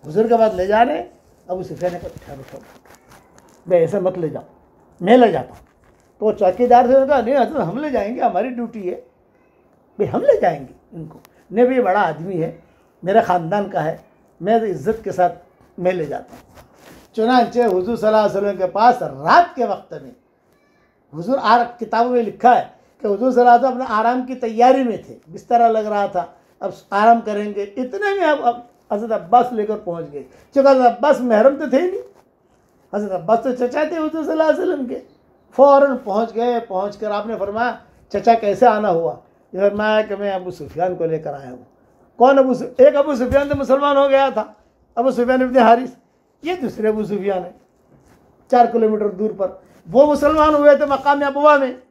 हुजूर के पास ले जा रहे हैं। अबू सुफियान ने कहा ठहरो, भाई ऐसे मत ले जाओ, मैं ले जाता हूँ। तो वो चौकीदार से कहा नहीं हज़रत हम ले जाएंगे, हमारी ड्यूटी है, भाई हम ले जाएंगे इनको, नहीं भाई बड़ा आदमी है, मेरे ख़ानदान का है, मैं तो इज़्ज़त के साथ मैं ले जाता हूँ। चुनांचे हुजूर सल्लल्लाहु अलैहि वसल्लम के पास रात के वक्त में, हुजूर किताबों में लिखा है कि हुजूर सल्लल्लाहु अलैहि वसल्लम अपने आराम की तैयारी में थे, बिस्तरा लग रहा था, अब आराम करेंगे, इतने में अब हज़रत अब्बास लेकर पहुँच गए। चूँकि हज़रत अब्बास महरम तो थे नहीं, हज़रत अब्बास तो चचा थे हुजूर सल्लल्लाहु अलैहि वसल्लम के। फ़ौरन पहुँच गए, पहुँच कर आपने फरमाया चचा कैसे आना हुआ? ये फरमाया कि मैं अबू सुफियान को लेकर आया हूँ। कौन एक अबू सुफियान तो मुसलमान हो गया था, अबू सुफियान इब्न हारिस, ये दूसरे अबू सुफियान है 4 किलोमीटर दूर पर, वो मुसलमान हुए थे मकाम अबवा में,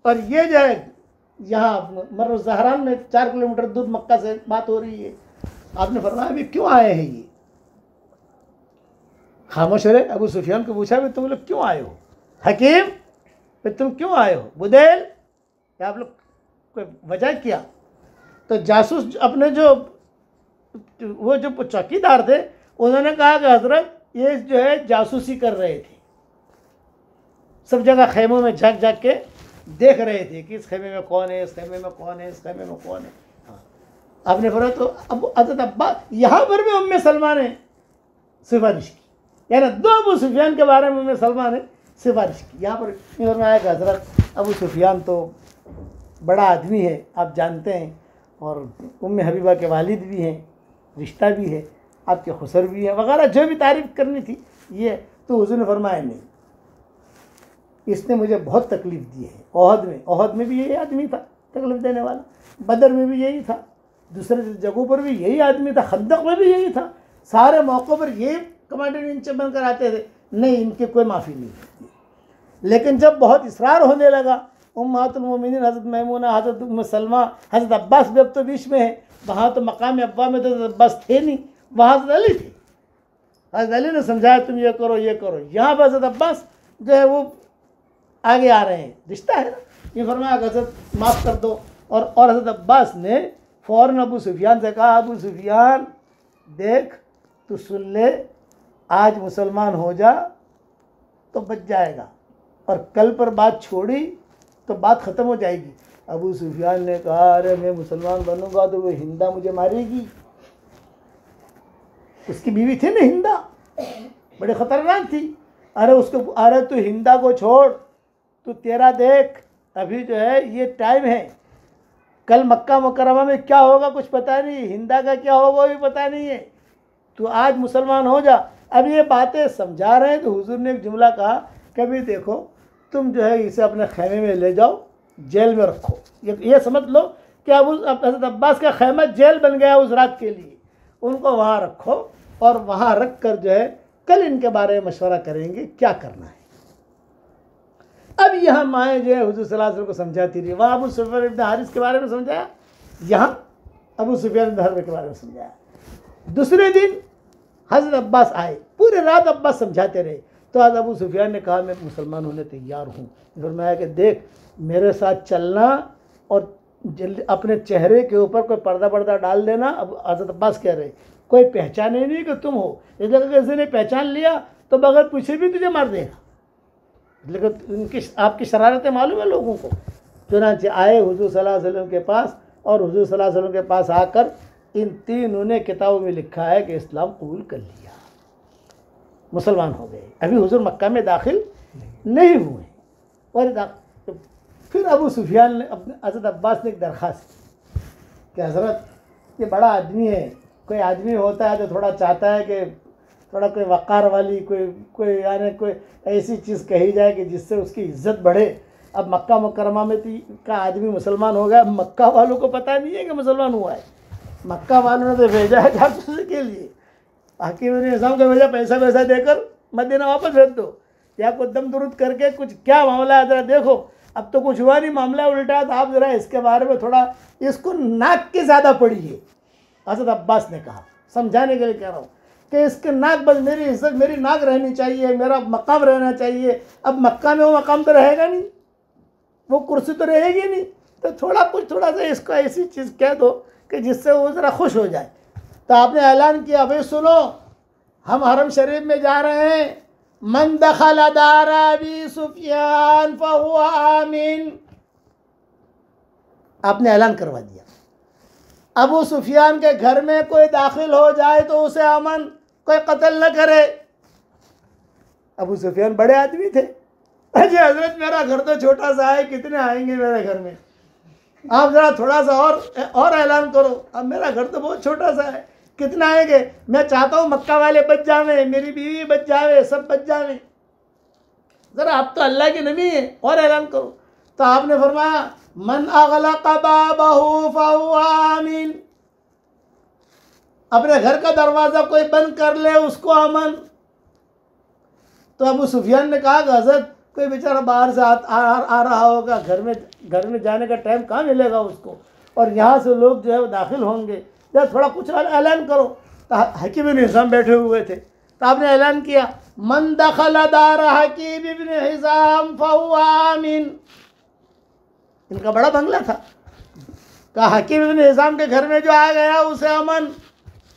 और ये जो है यहाँ मर्र ज़हरान में 4 किलोमीटर दूर मक्का से बात हो रही है। आपने फरमाया अभी क्यों आए हैं? ये खामोश रहे। अबू सुफियान को पूछा भी तुम लोग क्यों आए हो? हकीम फिर तुम क्यों आए हो? बुदैल आप लोग कोई वजह किया? तो जासूस अपने जो चौकीदार थे उन्होंने कहा कि हजरत ये जो है जासूसी कर रहे थे, सब जगह खेमों में झाँक झाँक के देख रहे थे कि इस खेमे में कौन है, इस खेमे में कौन है, इस खेमे में कौन है। हाँ आपने फरमा तो अब हजरत अब्बास यहाँ पर भी उम्मे सलमा ने सिफारिश की, यानी 2 अबू सुफियान के बारे में उम्मे सलमा ने सिफारिश की। यहाँ पर फरमाया कि हजरत अबू सुफियान तो बड़ा आदमी है, आप जानते हैं, और उम्मे हबीबा के वालिद भी हैं, रिश्ता भी है, आपके खुसर भी है वगैरह, जो भी तारीफ़ करनी थी ये। तो हुज़ूर ने फरमाया नहीं, इसने मुझे बहुत तकलीफ़ दी है। ओहद में भी यही आदमी था तकलीफ़ देने वाला, बदर में भी यही था, दूसरे जगहों पर भी यही आदमी था, खंदक में भी यही था, सारे मौक़ों पर ये कमांडर इन चीफ बनकर आते थे, नहीं इनकी कोई माफ़ी नहीं थी। लेकिन जब बहुत इसरार होने लगा, उम्महातुल मोमिनीन हज़रत मैमूना, हज़रत उम्मे सलमा, हज़रत अब्बास भी अब तो बीच में है, वहाँ तो मकाम अब्बा में तो हज़रत अब्बास थे नहीं, वहाँ हज़रत अली थे। हज़रत अली ने समझाया तुम ये करो ये करो, यहाँ पर हज़रत अब्बास जो है वो आगे आ रहे हैं, रिश्ता है ना। ये फरमाया हज़रत माफ़ कर दो, और हज़रत अब्बास ने फ़ौरन अबू सुफियान से कहा अबू सुफियान देख तू सुन ले, आज मुसलमान हो जा तो बच जाएगा, और कल पर बात छोड़ी तो बात ख़त्म हो जाएगी। अबू सुफियान ने कहा, अरे मैं मुसलमान बनूंगा तो वो हिंदा मुझे मारेगी। उसकी बीवी थी ना हिंदा, बड़े ख़तरनाक थी। अरे उसको, अरे तू हिंदा को छोड़, तू तेरा देख, अभी जो है ये टाइम है, कल मक्का मुकर्रमा में क्या होगा कुछ पता नहीं, हिंदा का क्या होगा वो भी पता नहीं है, तू आज मुसलमान हो जा। अब ये बातें समझा रहे हैं तो हुजूर ने एक जुमला कहा, कभी देखो तुम जो है इसे अपने खैमे में ले जाओ, जेल में रखो। ये समझ लो कि अब हज़रत अब्बास का खैमा जेल बन गया उस रात के लिए। उनको वहाँ रखो और वहाँ रख कर जो है कल इनके बारे में मशवरा करेंगे क्या करना है। अब यहाँ माएँ जो है हुजूर सल्लल्लाहु अलैहि वसल्लम को समझाती रही। वहाँ अबू सुफियान इब्न हारिस के बारे में समझाया, यहाँ अबू सुफियान इब्न हर्ब के बारे में समझाया। दूसरे दिन हज़रत अब्बास आए, पूरे रात अब्बास समझाते रहे। तो आज अबू सुफियान ने कहा, मैं मुसलमान होने तैयार हूँ। फरमाया कि देख मेरे साथ चलना और जल्दी अपने चेहरे के ऊपर कोई पर्दा डाल देना। अब हज़रत अब्बास कह रहे, कोई पहचाने नहीं कि तुम हो, इसलिए किसी ने पहचान लिया तो बगैर पूछे भी तुझे मार देगा। लेकिन उनकी आपकी शरारतें मालूम है लोगों को। चुनांचे आए हुजूर सल्लल्लाहु अलैहि वसल्लम के पास, और हुजूर सल्लल्लाहु अलैहि वसल्लम के पास आकर इन तीनों ने किताबों में लिखा है कि इस्लाम कबूल कर लिया, मुसलमान हो गए। अभी हुजूर मक्का में दाखिल नहीं हुए। और फिर अबू सुफियान ने अपने हज़रत अब्बास ने एक दरख्वास्त की कि हज़रत ये बड़ा आदमी है, कोई आदमी होता है तो थोड़ा चाहता है कि थोड़ा कोई वक़ार वाली कोई यानी कोई ऐसी चीज़ कही जाए कि जिससे उसकी इज़्ज़त बढ़े। अब मक्का मुकर्रमा में का आदमी मुसलमान हो गया, मक्का वालों को पता नहीं है कि मुसलमान हुआ है। मक्का वालों ने तो भेजा है जासूसी के लिए, हकीम ने निज़ाम को भेजा पैसा देकर मदीना वापस भेज दो, या कोई दम दुरुद करके कुछ क्या मामला है ज़रा देखो। अब तो कुछ हुआ नहीं, मामला उल्टा, तो आप ज़रा इसके बारे में थोड़ा इसको नाक के ज़्यादा पढ़िए। हज़रत अब्बास ने कहा, समझाने के लिए कह रहा हूँ कि इसके नाक, बस मेरी इज्जत, मेरी नाक रहनी चाहिए, मेरा मकाम रहना चाहिए। अब मक्का में वो मकाम तो रहेगा नहीं, वो कुर्सी तो रहेगी नहीं, तो थोड़ा सा इसको ऐसी चीज़ कह दो कि जिससे वो ज़रा खुश हो जाए। तो आपने ऐलान किया, भाई सुनो, हम हरम शरीफ में जा रहे हैं, मन दखल दार अबी सुफियान फहुवा आमिन। आपने ऐलान करवा दिया, अबू सुफियान के घर में कोई दाखिल हो जाए तो उसे अमन, कोई कत्ल न करे। अबू सुफियान बड़े आदमी थे। अजय हजरत मेरा घर तो छोटा सा है, कितने आएंगे मेरे घर में, आप ज़रा थोड़ा सा और ऐलान करो। अब मेरा घर तो बहुत छोटा सा है, कितना आएंगे? मैं चाहता हूँ मक्का वाले बच जावे, मेरी बीवी बच जावे, सब बच जावे, ज़रा आप तो अल्लाह के नबी हैं, और ऐलान करो। तो आपने फरमाया, मन अगलक़ बाबहु फहुवा आमिन, अपने घर का दरवाज़ा कोई बंद कर ले उसको अमन। तो अबू सुफियान ने कहा कि हज़रत कोई बेचारा बाहर से आ रहा होगा, घर में जाने का टाइम कहाँ मिलेगा उसको, और यहाँ से लोग जो है वो दाखिल होंगे, या थोड़ा कुछ ऐलान करो। तो हकीम इब्न हिज़ाम बैठे हुए थे, तो आपने ऐलान किया, मन दखल दार हकीम इब्न हिज़ाम फहुवा आमिन। इनका बड़ा बंगला था, कहा हकीम इब्न हिज़ाम के घर में जो आ गया उसे अमन,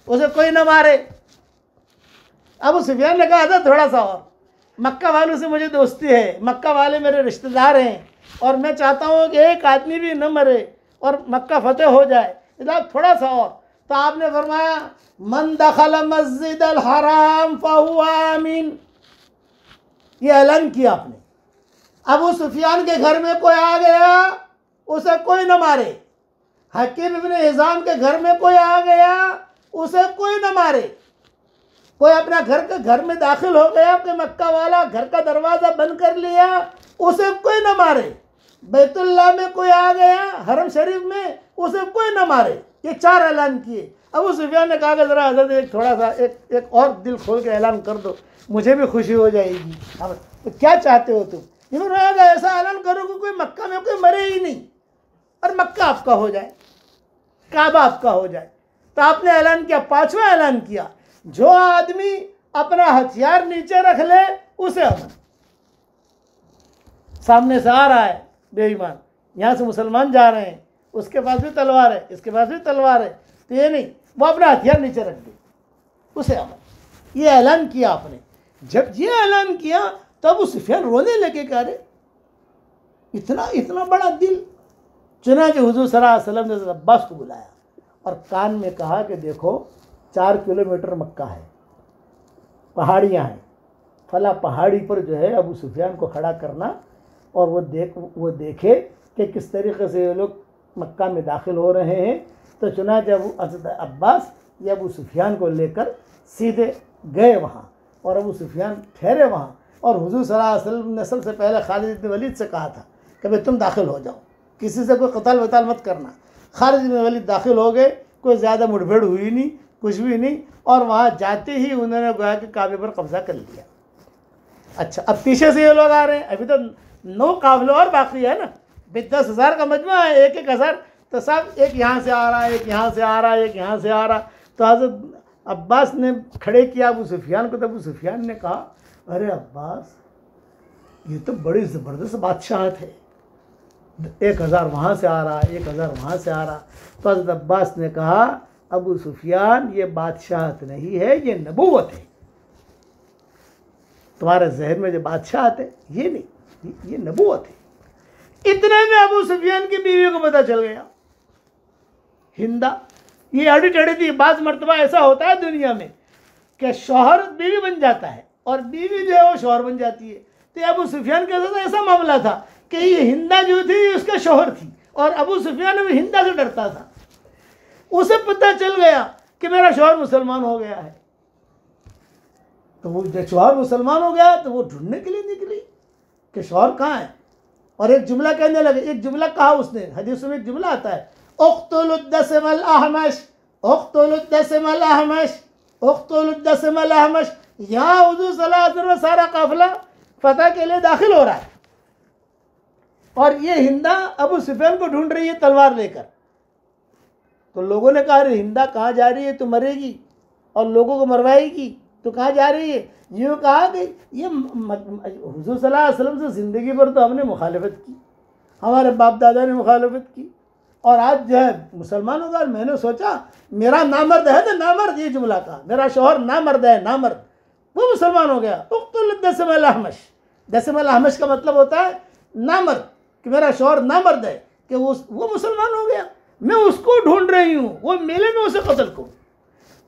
उसे कोई न मारे। अबू सुफियान ने कहा था थोड़ा सा और, मक्का वालों से मुझे दोस्ती है, मक्का वाले मेरे रिश्तेदार हैं, और मैं चाहता हूँ कि एक आदमी भी न मरे और मक्का फतेह हो जाए, इसलिए थोड़ा सा और। तो आपने फरमाया, मन दखल मस्जिद अल हराम फहुवा आमिन। ये ऐलान किया आपने, अबू सुफियान के घर में कोई आ गया उसे कोई न मारे, हकीम इब्न हिज़ाम के घर में कोई आ गया उसे कोई न मारे, कोई अपना घर में दाखिल हो गया कि मक्का वाला घर का दरवाज़ा बंद कर लिया उसे कोई न मारे, बैतुल्लाह में कोई आ गया हरम शरीफ में उसे कोई न मारे। ये 4 ऐलान किए। अबू सुफियान ने कहा कि ज़रा हज़रत एक थोड़ा सा एक और दिल खोल के ऐलान कर दो, मुझे भी खुशी हो जाएगी। अब तो क्या चाहते हो तुम? इन्होंने ऐसा ऐलान करो कि कोई मक्का में कोई मरे ही नहीं, और मक्का आपका हो जाए, काबा आपका हो जाए। तो आपने ऐलान किया, 5वां ऐलान किया, जो आदमी अपना हथियार नीचे रख ले उसे अमन। सामने से आ रहा है बेईमान, यहाँ से मुसलमान जा रहे हैं, उसके पास भी तलवार है, इसके पास भी तलवार है, तो ये नहीं, वो अपना हथियार नीचे रख दे, उसे अमल। ये ऐलान किया आपने। जब ये ऐलान किया तब अबू सुफियान रोने लगे, कह रहे इतना इतना बड़ा दिल। चुनांचे हुजूर सल्लल्लाहु अलैहि वसल्लम ने अब्बास को बुलाया और कान में कहा कि देखो 4 किलोमीटर मक्का है, पहाड़ियाँ हैं, फला पहाड़ी पर जो है अबू सुफियान को खड़ा करना और वो देखे कि किस तरीके से ये लोग मक्का में दाखिल हो रहे हैं। तो चुनांचे अब्बास ये अबू सुफियान को लेकर सीधे गए वहाँ और अबू सुफियान ठहरे वहाँ। और हुजूर सल्लल्लाहु अलैहि वसल्लम ने सबसे पहले खालिद इब्न वलीद से कहा था कि भाई तुम दाखिल हो जाओ, किसी से कोई कत्ल वतल मत करना। खालिद इब्न वलीद दाखिल हो गए, कोई ज़्यादा मुठभेड़ हुई नहीं, कुछ भी नहीं, और वहाँ जाते ही उन्होंने गोया कि काबे पर कब्जा कर लिया। अच्छा, अब पीछे से ये लोग आ रहे हैं, अभी तो 9 काफिले और बाकी है ना, 10,000 का मजमा है, 1,000 तो सब एक यहाँ से आ रहा है, एक यहाँ से आ रहा है, एक यहाँ से आ रहा। तो हज़रत अब्बास ने खड़े किया अबू सुफियान को। तो अबू सुफियान ने कहा अरे अब्बास, ये तो बड़ी ज़बरदस्त बादशाहत है, 1,000 वहाँ से आ रहा है, 1,000 वहाँ से आ रहा। तो हज़रत अब्बास ने कहा अबू सुफियान, ये बादशाहत नहीं है, ये नबूवत है। तुम्हारे जहन में जो बादशाहत है ये नहीं, ये नबूवत है। इतने में अबू सुफियान की बीवी को पता चल गया। हिंदा ये अड़ी टड़ी थी। बाज़ मरतबा ऐसा होता है दुनिया में कि शौहर बीवी बन जाता है और बीवी जो है वो शौहर बन जाती है। तो अबू सुफियान के साथ ऐसा मामला था कि ये हिंदा जो थी उसका शौहर थी और अबू सुफियान भी हिंदा से डरता था। उसे पता चल गया कि मेरा शौहर मुसलमान हो गया है। तो वो जब शौहर मुसलमान हो गया तो वो ढूंढने के लिए निकली कि शौहर कहाँ है, और एक जुमला कहने लगे। एक जुमला कहा उसने, हदीस में एक जुमला आता है, उक़्तुलुद्दस्मल अहमश, उक़्तुलुद्दस्मल अहमश, उक़्तुलुद्दस्मल अहमश। यहाँ हुज़ूर सल्लल्लाहु अलैहि वसल्लम सारा काफिला फतह के लिए दाखिल हो रहा है और ये हिंदा अबू सुफियान को ढूंढ रही है तलवार लेकर। तो लोगों ने कहा अरे हिंदा कहाँ जा रही है, तो मरेगी और लोगों को मरवाएगी, तो कहाँ जा रही है। यूँ कहा कि ये हुज़ूर सल्लल्लाहु अलैहि वसल्लम से ज़िंदगी पर तो हमने मुखालफत की, हमारे बाप दादा ने मुखालफत की, और आज जो है मुसलमान होगा। मैंने सोचा मेरा नामर्द है तो नामर्द, ये जुमला कहा, मेरा शौहर नामर्द है, नामर्द, वो मुसलमान हो गया। उक़्तुलुद्दस्मल अहमश, दस्मल अहमश का मतलब होता है नामर्द, कि मेरा शौहर नामर्द है, कि वो मुसलमान हो गया, मैं उसको ढूंढ रही हूँ, वो मिले मैं उसे कत्ल करूँ।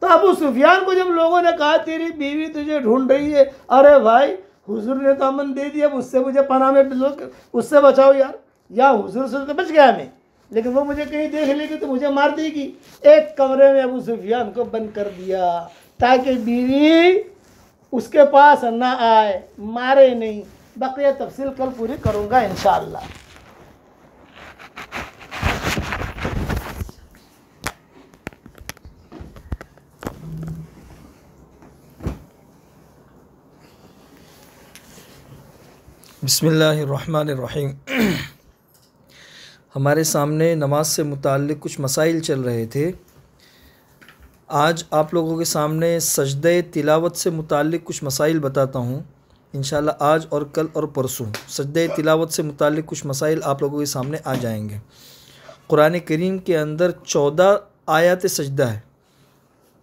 तो अबू सुफियान को जब लोगों ने कहा तेरी बीवी तुझे ढूंढ रही है, अरे भाई हुजूर ने तो अमन दे दिया, उससे मुझे पनाह में लोग, उससे बचाओ यार, या हुजूर से तो बच गया मैं, लेकिन वो मुझे कहीं देख लेगी तो मुझे मार देगी। एक कमरे में अबू सुफियान को बंद कर दिया ताकि बीवी उसके पास ना आए, मारे नहीं। बकिया तफसील कल पूरी करूँगा इंशाअल्लाह। बिस्मिल्लाहिर्रहमानिर्रहीम। हमारे सामने नमाज से मुताल्लिक़ कुछ मसाइल चल रहे थे। आज आप लोगों के सामने सजदे तिलावत से मुताल्लिक़ कुछ मसाइल बताता हूँ। इंशाल्लाह आज और कल और परसों सजदे तिलावत से मुताल्लिक़ कुछ मसाइल आप लोगों के सामने आ जाएंगे। कुरान करीम के अंदर 14 आयत सजदा है।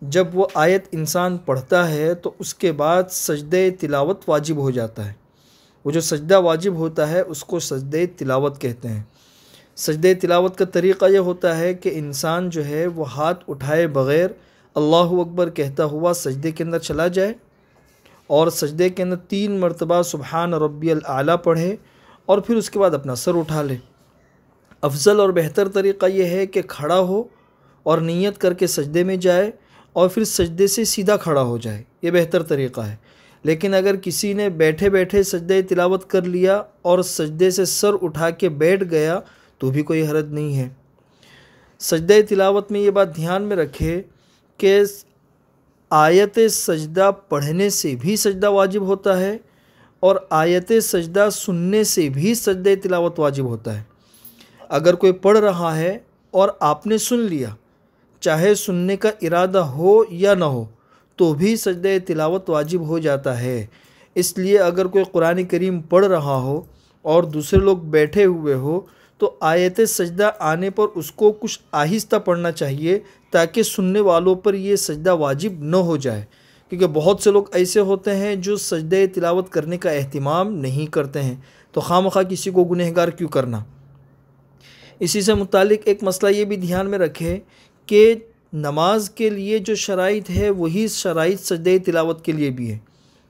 जब वो आयत इंसान पढ़ता है तो उसके बाद सजदे तिलावत वाजिब हो जाता है। वो जो सजदा वाजिब होता है उसको सजदे तिलावत कहते हैं। सजदे तिलावत का तरीक़ा यह होता है कि इंसान जो है वो हाथ उठाए बग़ैर अल्लाहु अकबर कहता हुआ सजदे के अंदर चला जाए और सजदे के अंदर 3 मरतबा सुबहान रब्बियल आला पढ़े और फिर उसके बाद अपना सर उठा ले। अफजल और बेहतर तरीक़ा यह है कि खड़ा हो और नीयत करके सजदे में जाए और फिर सजदे से सीधा खड़ा हो जाए, ये बेहतर तरीक़ा है। लेकिन अगर किसी ने बैठे बैठे सजदे तिलावत कर लिया और सजदे से सर उठा के बैठ गया तो भी कोई हरज नहीं है। सजदे तिलावत में ये बात ध्यान में रखे कि आयत सजदा पढ़ने से भी सजदा वाजिब होता है और आयत सजदा सुनने से भी सजदे तिलावत वाजिब होता है। अगर कोई पढ़ रहा है और आपने सुन लिया, चाहे सुनने का इरादा हो या ना हो, तो भी सजदे तिलावत वाजिब हो जाता है। इसलिए अगर कोई कुरान करीम पढ़ रहा हो और दूसरे लोग बैठे हुए हो तो आयत सजदा आने पर उसको कुछ आहिस्ता पढ़ना चाहिए ताकि सुनने वालों पर ये सजदा वाजिब न हो जाए, क्योंकि बहुत से लोग ऐसे होते हैं जो सजदे तिलावत करने का एहतिमाम नहीं करते हैं, तो खामखा किसी को गुनहगार क्यों करना। इसी से मुतालिक एक मसला ये भी ध्यान में रखें कि नमाज के लिए जो शराइत है वही शराइत सजदे तिलावत के लिए भी है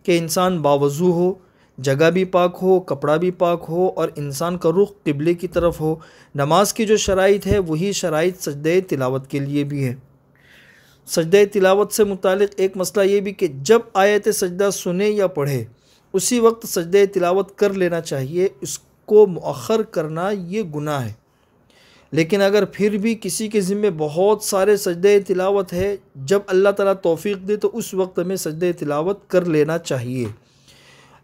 कि इंसान बावज़ू हो, जगह भी पाक हो, कपड़ा भी पाक हो और इंसान का रुख क़िबले की तरफ हो। नमाज की जो शराइत है वही शराइत सजदे तिलावत के लिए भी है। सजदे तिलावत से मुतालिक एक मसला ये भी कि जब आयत सजदा सुने या पढ़े उसी वक्त सजदे तिलावत कर लेना चाहिए, इसको मुअख्खर करना ये गुनाह है। लेकिन अगर फिर भी किसी के ज़िम्मे बहुत सारे सजदे तिलावत है, जब अल्लाह ताला तौफ़ीक़ दे तो उस वक्त में सजदे तिलावत कर लेना चाहिए।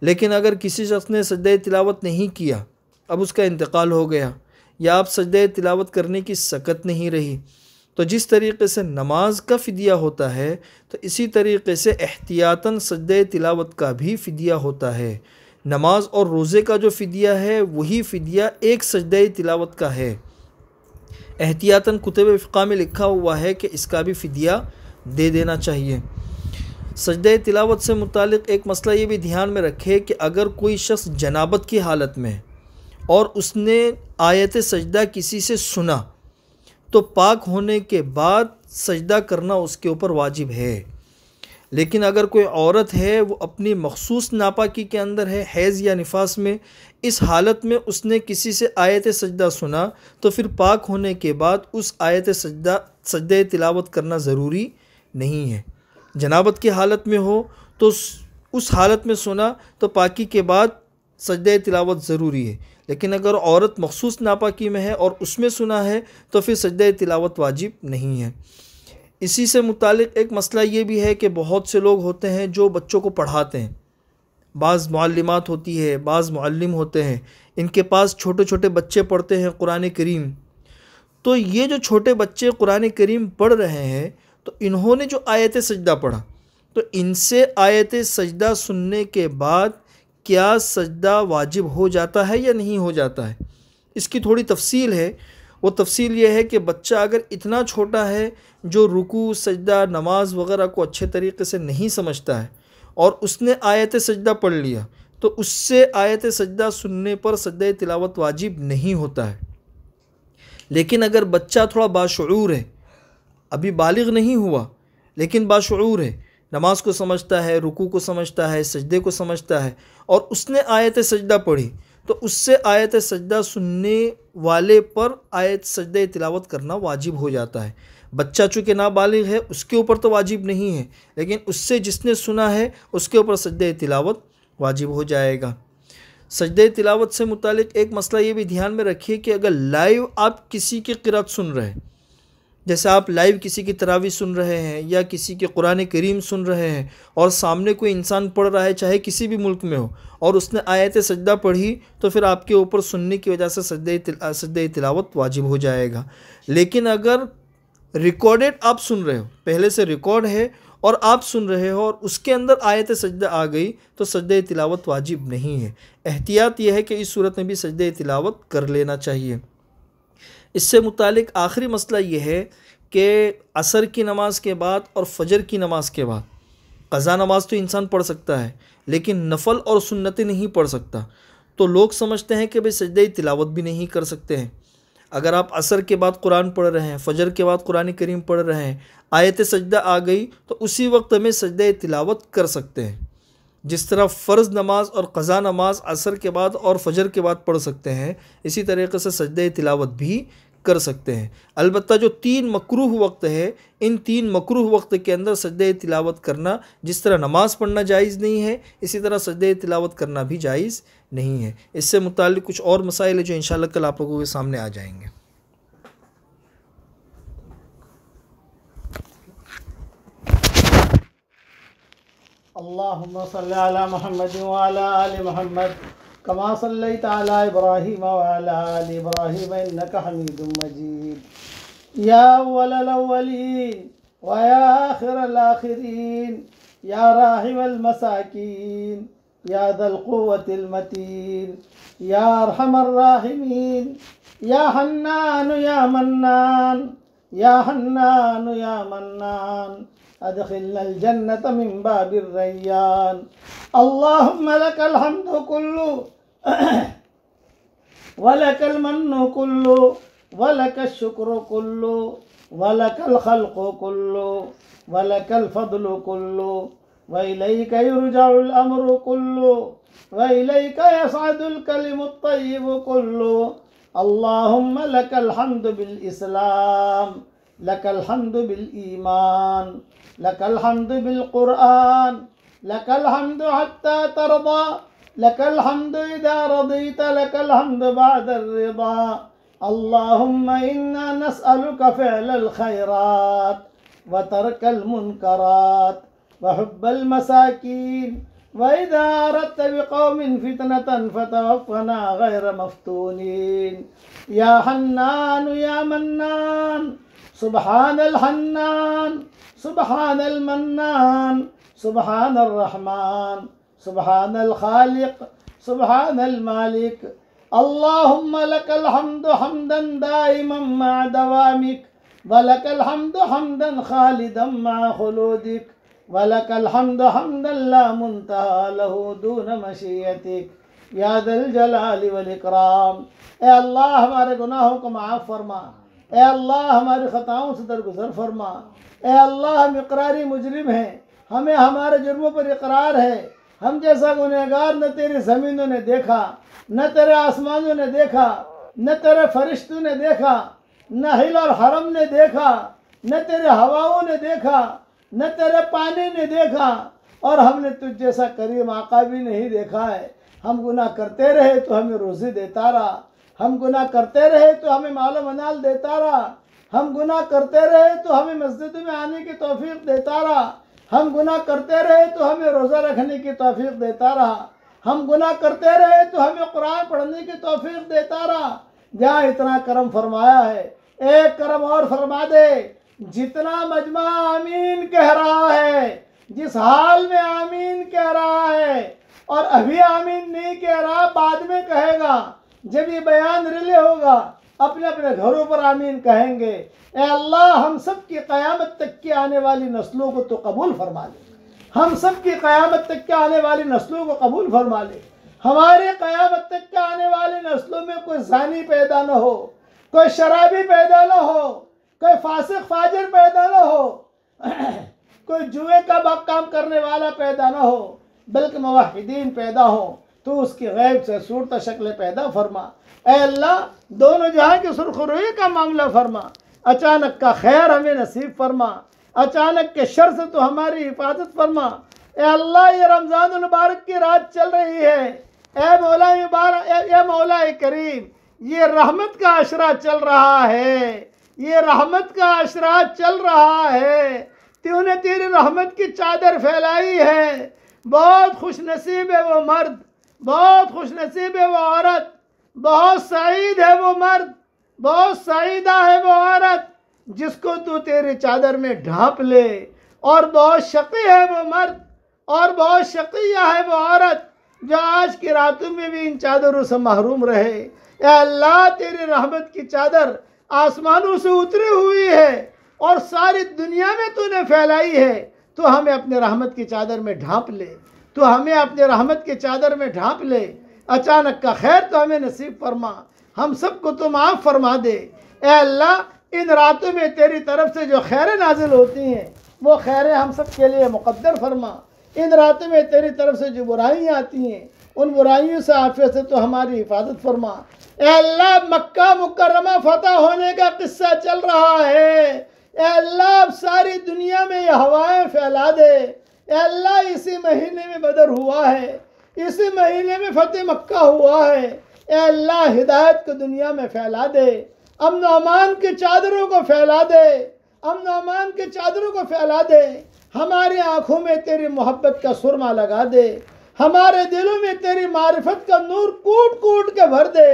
लेकिन अगर किसी शख्स ने सजदे तिलावत नहीं किया, अब उसका इंतकाल हो गया या अब सजदे तिलावत करने की सकत नहीं रही, तो जिस तरीक़े से नमाज का फ़िदिया होता है तो इसी तरीक़े से एहतियातन सजदे तिलावत का भी फ़िदिया होता है। नमाज और रोज़े का जो फ़िदिया है वही फ़िदिया एक सजदे तिलावत का है। एहतियातन कुतुब फ़िक़्ह में लिखा हुआ है कि इसका भी फ़िदिया दे देना चाहिए। सजदे तिलावत से मुतालिक एक मसला ये भी ध्यान में रखे कि अगर कोई शख्स जनाबत की हालत में और उसने आयत सजदा किसी से सुना तो पाक होने के बाद सजदा करना उसके ऊपर वाजिब है। लेकिन अगर कोई औरत है वो अपनी मखसूस नापाकी के अंदर है, हैज़ या निफास में, इस हालत में उसने किसी से आयत सजदा सुना तो फिर पाक होने के बाद उस आयत सजदे तिलावत करना ज़रूरी नहीं है। जनाबत की हालत में हो तो उस हालत में सुना तो पाकी के बाद सजदे तिलावत ज़रूरी है। लेकिन अगर औरत मखसूस नापाकी में है और उसमें सुना है तो फिर सजदे तिलावत वाजिब नहीं है। इसी से मुतालिक एक मसला ये भी है कि बहुत से लोग होते हैं जो बच्चों को पढ़ाते हैं, बाज़ मुअल्लिमात होती है, बाज़ मुअल्लिम होते हैं, इनके पास छोटे छोटे बच्चे पढ़ते हैं कुरान करीम। तो ये जो छोटे बच्चे कुरान करीम पढ़ रहे हैं तो इन्होंने जो आयत सजदा पढ़ा तो इनसे आयत सजदा सुनने के बाद क्या सजदा वाजिब हो जाता है या नहीं हो जाता है, इसकी थोड़ी तफसील है। वो तफसील ये है कि बच्चा अगर इतना छोटा है जो रुकू सजदा नमाज वग़ैरह को अच्छे तरीक़े से नहीं समझता है और उसने आयत सजदा पढ़ लिया तो उससे आयत सजदा सुनने पर सजदे तिलावत वाजिब नहीं होता है। लेकिन अगर बच्चा थोड़ा बाशऊर है, अभी बालिग नहीं हुआ लेकिन बाशऊर है, नमाज को समझता है, रुकू को समझता है, सजदे को समझता है और उसने आयत सजदा पढ़ी तो उससे आयत सजदा सुनने वाले पर आयत सजदे तिलावत करना वाजिब हो जाता है। बच्चा चूँकि नाबालिग है उसके ऊपर तो वाजिब नहीं है, लेकिन उससे जिसने सुना है उसके ऊपर सजदे तिलावत वाजिब हो जाएगा। सजदे तिलावत से मुतालिक एक मसला ये भी ध्यान में रखिए कि अगर लाइव आप किसी की क़िरात सुन रहे हैं, जैसे आप लाइव किसी की तरावी सुन रहे हैं या किसी के कुरान करीम सुन रहे हैं और सामने कोई इंसान पढ़ रहा है चाहे किसी भी मुल्क में हो और उसने आयत सजदा पढ़ी तो फिर आपके ऊपर सुनने की वजह से सजदे तिलावत वाजिब हो जाएगा। लेकिन अगर रिकॉर्डेड आप सुन रहे हो, पहले से रिकॉर्ड है और आप सुन रहे हो और उसके अंदर आयत सजदा आ गई तो सजदे तिलावत वाजिब नहीं है। एहतियात यह है कि इस सूरत में भी सजदे तिलावत कर लेना चाहिए। इससे मुतालिक आखिरी मसला ये है कि असर की नमाज के बाद और फजर की नमाज के बाद क़ज़ा नमाज तो इंसान पढ़ सकता है लेकिन नफ़ल और सुन्नतें नहीं पढ़ सकता। तो लोग समझते हैं कि भाई सजदे तिलावत भी नहीं कर सकते हैं। अगर आप असर के बाद कुरान पढ़ रहे हैं, फजर के बाद कुरान करीम पढ़ रहे हैं, आयत सजदा आ गई तो उसी वक्त में सजदे तिलावत कर सकते हैं। जिस तरह फ़र्ज़ नमाज और क़ज़ा नमाज असर के बाद और फजर के बाद पढ़ सकते हैं, इसी तरीक़े से सजदे तिलावत भी कर सकते हैं। अलबत्ता जो 3 मकरूह वक्त है, इन 3 मकरूह वक्त के अंदर सजदे तिलावत करना, जिस तरह नमाज़ पढ़ना जायज़ नहीं है इसी तरह सजदे तिलावत करना भी जायज़ नहीं है। इससे मुताल्लिक़ कुछ और मसाइल है जो इंशाअल्लाह कल आप लोगों के सामने आ जाएंगे। अल्लाहुम्मा सल्ली अला मुहम्मद व अला आलि मुहम्मद कमा सल्लैता अला इब्राहीम व अला आलि इब्राहीम इन्नका हमीदुम मजीद। या अव्वलल अव्वलीन व या आखिरल आखिरीन या राहिमल मसाकीन या दल क़ुव्वतिल मतीन या अरहमर राहिमीन या हन्नान या मन्नान या हन्नान या मन्नान अदखिलनल जन्नत मिन बाबिर रय्यान। अल्लाहुम्मा लकल हम्दु कुल्लु वलकल मन्नु कुल्लु वलकल शुक्र कुल्लु वलकल खल्क़ु कुल्लु वलकल फद्लु कुल्लु व इलैका युरजउल अम्रु कुल्लु व इलैका यसअदुल कलिमुत तय्यिबु कुल्लु। अल्लाहुम्मा लकल हम्दु बिल इस्लाम लकल हम्दु बिल ईमान लकल हम्दु बिल कुरआन लकल हम्दु हत्ता तरदा लकल हम्दु इदा रदीत लकल हम्दु बअदर रिदा। अल्लाहुम्मा इन्ना नस्अलुका फ़िअलल खैरात व तर्कल मुनकरात व हुब्बल मसाकीन व इदा अरदत बिक़ौमिन फ़ितनतन फ़तवफ़्फ़ना गैर मफ़्तूनीन। या हन्नान या मन्नान सुब्हानल हन्नान सुब्हानल मन्नान सुब्हानर रहमान सुब्हानल खालिक सुब्हानल मालिक। अल्लाहुम्मा लकल हम्दु हम्दन दाइमन मअ दवामिक व लकल हम्दु हम्दन खालिदन मअ खुलूदिक व लकल हम्दु हम्दन ला मुंतहा लहू दून मशीयतिक या दल जलाली वल इकराम। ए अल्लाह हमारे गुनाहों को माफ़ फरमा, ए अल्लाह हमारी ख़ताओं से दरगुजर फरमा। ए अल्लाह हम इकरारी मुजरिम हैं, हमें हमारे जुर्मों पर इकरार है। हम जैसा गुनहगार न तेरी ज़मीनों ने देखा, न तेरे आसमानों ने देखा, न तेरे फरिश्तों ने देखा, न हिल और हरम ने देखा, न तेरे हवाओं ने देखा, न तेरे पानी ने देखा, और हमने तुझ जैसा करीम आका भी नहीं देखा है। हम गुनाह करते रहे तो हमें रोज़ी देता रहा, हम गुनाह करते रहे तो हमें मालो मनाल देता रहा, हम गुनाह करते रहे तो हमें मस्जिद में आने की तौफीक देता रहा, हम गुनाह करते रहे तो हमें रोज़ा रखने की तौफीक देता रहा, हम गुनाह करते रहे तो हमें कुरान पढ़ने की तौफीक देता रहा। जहाँ इतना करम फरमाया है, एक करम और फरमा दे। जितना मजमा आमीन कह रहा है, जिस हाल में आमीन कह रहा है, और अभी आमीन नहीं कह रहा, बाद में कहेगा, जब ये बयान रिले होगा अपने अपने घरों पर आमीन कहेंगे। ए अल्लाह हम सब की क़यामत तक की आने वाली नस्लों को तो कबूल फरमा ले, हम सब की क़यामत तक के आने वाली नस्लों को कबूल फरमा ले। हमारे क़यामत तक के आने वाली नस्लों में कोई ज़ानी पैदा न हो, कोई शराबी पैदा न हो, कोई फासिक फाजिर पैदा न हो, कोई जुए का काम करने वाला पैदा न हो, बल्कि मुवहिदीन पैदा हो। तो उसकी गैब से सूरत शक्ल पैदा फरमा। ए अल्लाह दोनों जहाँ की सुरखरुई का मामला फरमा, अचानक का खैर हमें नसीब फरमा, अचानक के शर से तो हमारी हिफाजत फरमा। ए अल्लाह ये रमज़ानुल मुबारक की रात चल रही है, ए मौला मुबारक, ए मौला करीम, ये रहमत का अशरा चल रहा है, ये रहमत का अशरा चल रहा है। तूने तेरी रहमत की चादर फैलाई है। बहुत खुश नसीब है वो मर्द, बहुत खुश नसीब है वो औरत, बहुत सईद है वो मर्द, बहुत सईदा है वो औरत जिसको तू तेरी चादर में ढांप ले। और बहुत शकी है वो मर्द, और बहुत शकीया है वो औरत जो आज की रातों में भी इन चादरों से महरूम रहे। ए अल्लाह तेरी रहमत की चादर आसमानों से उतरी हुई है और सारी दुनिया में तूने फैलाई है। तो हमें अपने रहमत की चादर में ढांप ले, तो हमें अपने रहमत की चादर में ढांप ले। अचानक का खैर तो हमें नसीब फरमा, हम सबको तो माफ़ फरमा दे। ए अल्लाह इन रातों में तेरी तरफ से जो खैरें नाजिल होती हैं वो खैरें हम सब के लिए मुक़द्दर फरमा। इन रातों में तेरी तरफ से जो बुराइयाँ आती हैं उन बुराइयों से आफियत से तो हमारी हिफाजत फरमा। ए अल्लाह मक्का मुकर्रमा फतह होने का किस्सा चल रहा है। ए अल्लाह अब सारी दुनिया में ये हवाएं फैला दे। ए अल्लाह इसी महीने में बदर हुआ है, इसी महीने में फतेह मक्का हुआ है। ए अल्लाह हिदायत को दुनिया में फैला दे, अमन अमान की चादरों को फैला दे, अमन अमान की चादरों को फैला दे। हमारी आँखों में तेरी मोहब्बत का सुरमा लगा दे, हमारे दिलों में तेरी मारिफत का नूर कूट कूट के भर दे।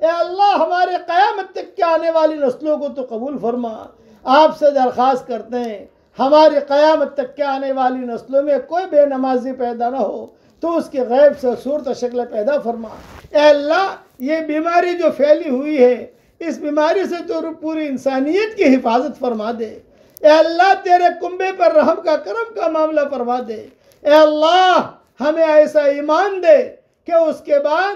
ए अल्लाह हमारे क़यामत तक के आने वाली नस्लों को तो कबूल फरमा। आपसे दरख्वास्त करते हैं हमारी क़यामत तक के आने वाली नस्लों में कोई बेनमाजी पैदा ना हो, तो उसकी गैब से सूरत शक्ल पैदा फरमा। ए अल्लाह, ये बीमारी जो फैली हुई है, इस बीमारी से तो पूरी इंसानियत की हिफाजत फरमा दे। ए अल्लाह, तेरे कुंबे पर रहम का करम का मामला फरमा दे। ए अल्लाह, हमें ऐसा ईमान दे कि उसके बाद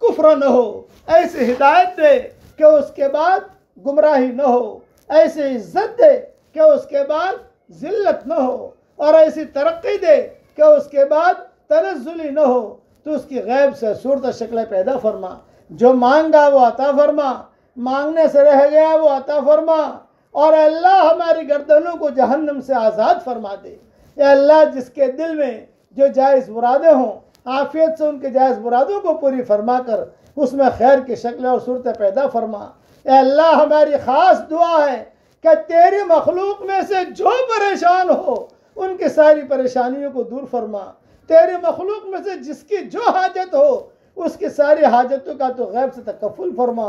कुफ्र न हो, ऐसी हिदायत दे कि उसके बाद गुमराही न हो, ऐसी इज्जत दे कि उसके बाद जिल्लत न हो, और ऐसी तरक्की दे कि उसके बाद तनज़्ज़ुली न हो। तो उसकी गैब से सूरत शक्ल पैदा फरमा। जो मांगा वो अता फरमा, मांगने से रह गया वो अता फरमा। और अल्लाह, हमारी गर्दनों को जहन्नम से आज़ाद फरमा दे। या अल्लाह, जिसके दिल में जो जायज़ मुरादें हों, आफियत से उनके जायज़ मुरादों को पूरी फरमा कर उसमें खैर की शक्ल और सूरत पैदा फरमा। या अल्लाह, हमारी ख़ास दुआ है कि तेरी मखलूक में से जो परेशान हो उनकी सारी परेशानियों को दूर फरमा। तेरे मखलूक में से जिसकी जो हाजत हो उसकी सारी हाजतों का तो गैब से तकफ़ुल फरमा,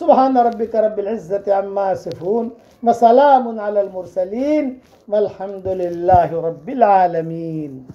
सुबहान रब्बिक रब्बिल इज़्ज़ति अम्मा यसिफ़ून व सलामुन अलल मुरसलीन वल्हम्दुलिल्लाहि रब्बिल आलमीन।